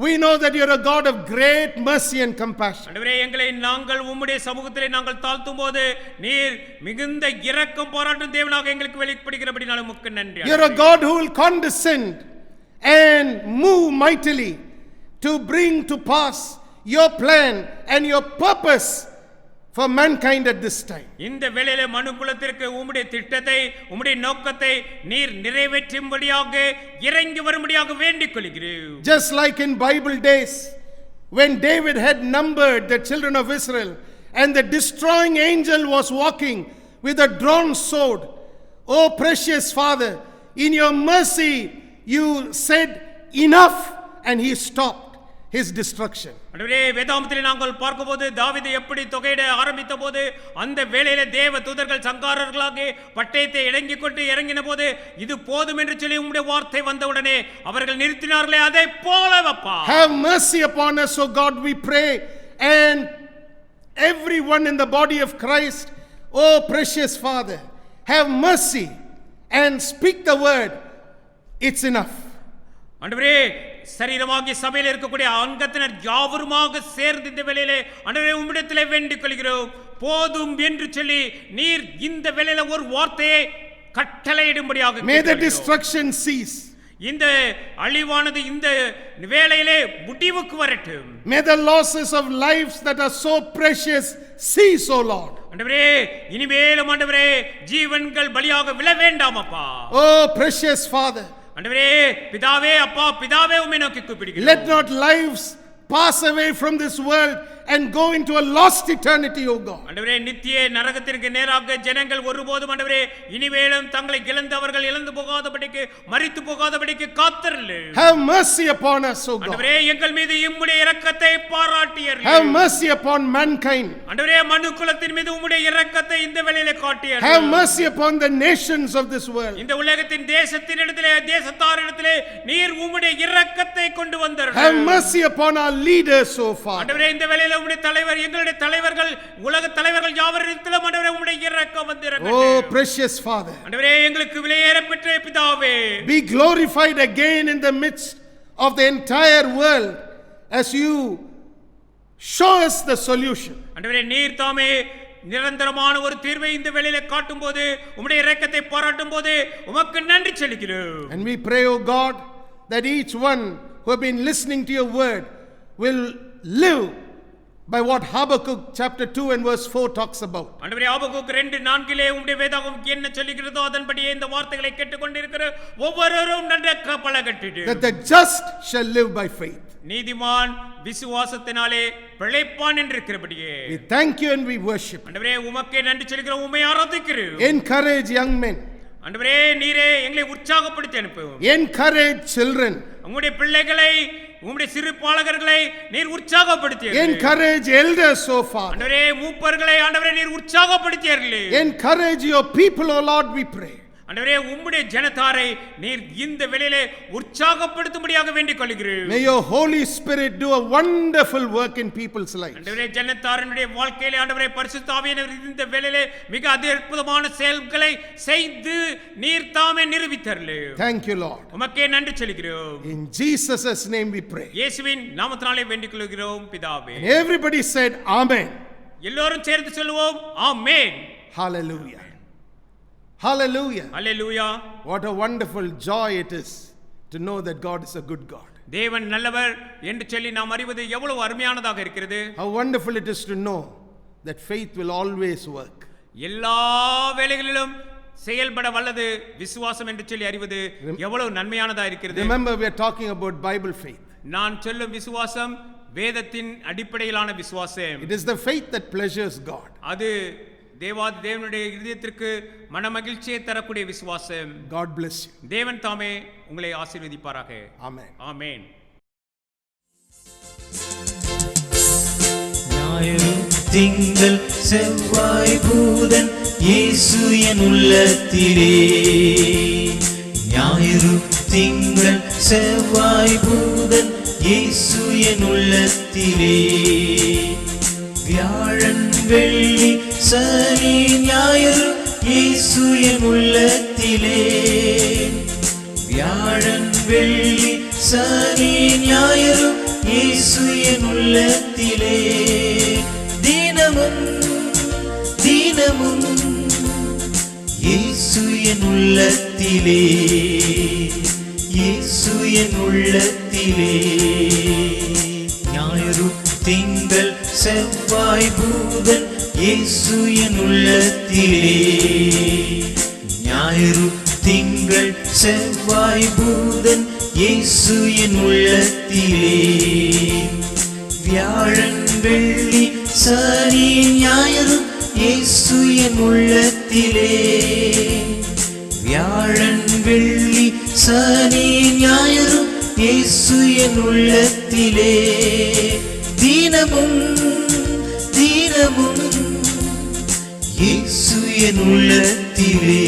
we know that you are a God of great mercy and compassion. ஆண்டவரே, எங்களை நாங்கள் உம்முடைய சமூகத்திலே நாங்கள் தாழ்த்தும்போது நீர் மிகுந்த இரக்கம் பாராட்டும் தேவனாக எங்களுக்கு வெளிப்படுகிறபடினால உமக்கு நன்றி. You are a God who will condescend and move mightily to bring to pass your plan and your purpose for mankind at this time. இந்த வேளையிலே மனுக்குலத்திற்கு உம்முடைய திட்டத்தை உம்முடைய நோக்கத்தை நீர் நிறைவேற்றும்படியாக இறங்கி வரும்படியாக வேண்டிக் கொள்கிறேன். Just like in Bible days when David had numbered the children of Israel and the destroying angel was walking with a drawn sword. Oh precious Father, in your mercy you said enough and he stopped his destruction. ஆண்டவரே, வேதாகமத்திலே நாங்கள் பார்க்கும்போது தாவீது எப்படி தொகையிட ஆரம்பித்த போது அந்த வேளையிலே தேவ தூதர்கள் சங்காரர்களாக பட்டயத்தை இறங்கிக் கொண்டு இறங்கின போது இது போதும் என்று சொல்லி உம்முடைய வார்த்தை வந்தவுடனே அவர்கள் நிறுத்தினார்களே, அதை போலவப்பா. Have mercy upon us, O God, we pray, and everyone in the body of Christ. Oh precious Father, have mercy and speak the word. It's enough. ஆண்டவரே, சரீரமாகிய சபையில் இருக்கக்கூடிய அங்கத்தினர் யாவருமாக சேர்ந்து இந்த வேளையிலே ஆண்டவரே உம்மிடத்திலே வேண்டிக் கொள்கிறோம். போதும் என்று சொல்லி நீர் இந்த வேளையில ஒரு வார்த்தையை கட்டளையிடும்படியாக May the destruction cease. இந்த அழிவானது இந்த வேளையிலே முடிவுக்கு வரட்டும். May the losses of lives that are so precious cease, O Lord. ஆண்டவரே, இனிமேலும் ஆண்டவரே ஜீவன்கள் பலியாக விழ வேண்டாம் அப்பா. Oh precious Father, ஆண்டவரே பிதாவே, அப்பா பிதாவே உம்மை நோக்கி கூப்பிடுகிறோம். let not lives pass away from this world and go into a lost eternity, O God. ஆண்டவரே, நித்திய நரகத்திற்கு நேராக ஜனங்கள் ஒருபோதும் ஆண்டவரே இனிமேலும் தங்களை இழந்தவர்கள் இழந்து போகாதபடிக்கு மரித்து போகாதபடிக்கு காத்திருங்கள். Have mercy upon us, O God. ஆண்டவரே, எங்கள் மீது உம்முடைய இரக்கத்தை பாராட்டியருளும். Have mercy upon mankind. ஆண்டவரே, மனுக்குலத்தின் மீது உம்முடைய இரக்கத்தை இந்த வேளையிலே காட்டியருளும். Have mercy upon the nations of this world. இந்த உலகத்தின் தேசத்தினிடத்திலே தேசத்தாரிடத்திலே நீர் உம்முடைய இரக்கத்தை கொண்டு வந்தருளும். Have mercy upon our leaders, O Father. ஆண்டவரே, இந்த வேளையிலே உம்முடைய தலைவர் எங்களுடைய தலைவர்கள் உலக தலைவர்கள் யாவரிடத்திலும் ஆண்டவரே உம்முடைய இரக்கம் வந்திறங்கட்டும். Oh precious Father, ஆண்டவரே, எங்களுக்கு விலையேறப்பெற்ற பிதாவே, be glorified again in the midst of the entire world as you show us the solution. ஆண்டவரே நீர் தாமே நிரந்தரமான ஒரு தீர்வை இந்த வேளையிலே காட்டும் போது உம்முடைய இரக்கத்தை பாராட்டும் போது உமக்கு நன்றி செலுத்துகிறோம். And we pray, O God, that each one who have been listening to your word will live by what Habakkuk chapter 2 and verse 4 talks about. ஆண்டவரே ஆபகுக் 2:4 உம்முடைய வேதாகம் என்ன சொல்லுகிறதோ அதன்படியே இந்த வார்த்தைகளை கேட்டுக்கொண்டிருக்கிற ஒவ்வொருவரும் நன்றாக பழகட்டும். That the just shall live by faith. நீதிமான் விசுவாசத்தினாலே பிழைப்பான் என்றிருக்கிறபடியே. We thank you and we worship. ஆண்டவரே உமக்கே நன்றி சொல்கிறோம், உம்மை ஆராதிக்கிறோம். Encourage young men. ஆண்டவரே நீரே எங்களை உற்சாகப்படுத்தி அனுப்பும். Encourage children. உம்முடைய பிள்ளைகளை உம்முடைய சிறு பாலகர்களை நீர் உற்சாகப்படுத்தியீர்கள். Encourage elders so far. ஆண்டவரே மூப்பர்களை ஆண்டவரே நீர் உற்சாகப்படுத்தியீர்கள். Encourage your people, O Lord, we pray. ஆண்டவரே உம்முடைய ஜனத்தாரை நீர் இந்த வேளையிலே உற்சாகப்படுத்தும்படியாக வேண்டிக் கொள்கிறேன். May your Holy Spirit do a wonderful work in people's lives. ஆண்டவரே ஜனத்தாரினுடைய வாழ்க்கையிலே ஆண்டவரே பரிசுத்த ஆவியானவர் இந்த வேளையிலே மிக அற்புதமான செயல்களை செய்து நீர் தாமே நிரூபித்தருளே. Thank you, Lord. உமக்கே நன்றி சொல்கிறோம். In Jesus' name we pray. இயேசுவின் நாமத்தினாலே வேண்டிக் கொள்கிறோம் பிதாவே. And everybody said amen. எல்லோரும் சேர்ந்து சொல்லுவோம் ஆமென். Hallelujah. Hallelujah. Hallelujah. What a wonderful joy it is to know that God is a good God. தேவன் நல்லவர் என்று சொல்லி நாம் அறிவது எவ்வளவு அருமையானதாக இருக்கிறது. How wonderful it is to know that faith will always work. எல்லா வேளைகளிலும் செயல்பட வல்லது விசுவாசம் என்று சொல்லி அறிவது எவ்வளவு நன்மையானதா இருக்கிறது. Remember, we are talking about Bible faith. நான் சொல்லும் விசுவாசம் வேதத்தின் அடிப்படையிலான விசுவாசம். It is the faith that pleasures God. அது தேவனுடைய இதயத்திற்கு மனமகிழ்ச்சியை தரக்கூடிய விசுவாசம். God bless you. தேவன் தாமே உங்களை ஆசீர்வதிப்பாராக. Amen. ஆமென். ஞாயிறு திங்கள் செவ்வாய் புதன் இயேசு என் உள்ளத்திலே. ஞாயிறு திங்கள் செவ்வாய் புதன் இயேசு என் உள்ளத்திலே. வியாழன் வெள்ளி சனி ஞாயிறு இயேசு என் உள்ளத்திலே. வியாழன் வெள்ளி சனி ஞாயிறு இயேசு என் உள்ளத்திலே. தினமும் தினமும் இயேசு என் உள்ளத்திலே. இயேசு என் உள்ளத்திலே. ஞாயிறு திங்கள் செவ்வாய் புதன் இயேசு என் உள்ளத்திலே. ஞாயிறு திங்கள் செவ்வாய் புதன் இயேசு என் உள்ளத்திலே. வியாழன் வெள்ளி சனி ஞாயிறு இயேசு என் உள்ளத்திலே. வியாழன் வெள்ளி சனி ஞாயிறு இயேசு என் உள்ளத்திலே. தினமும் தினமும் இயேசு என் உள்ளத்திலே.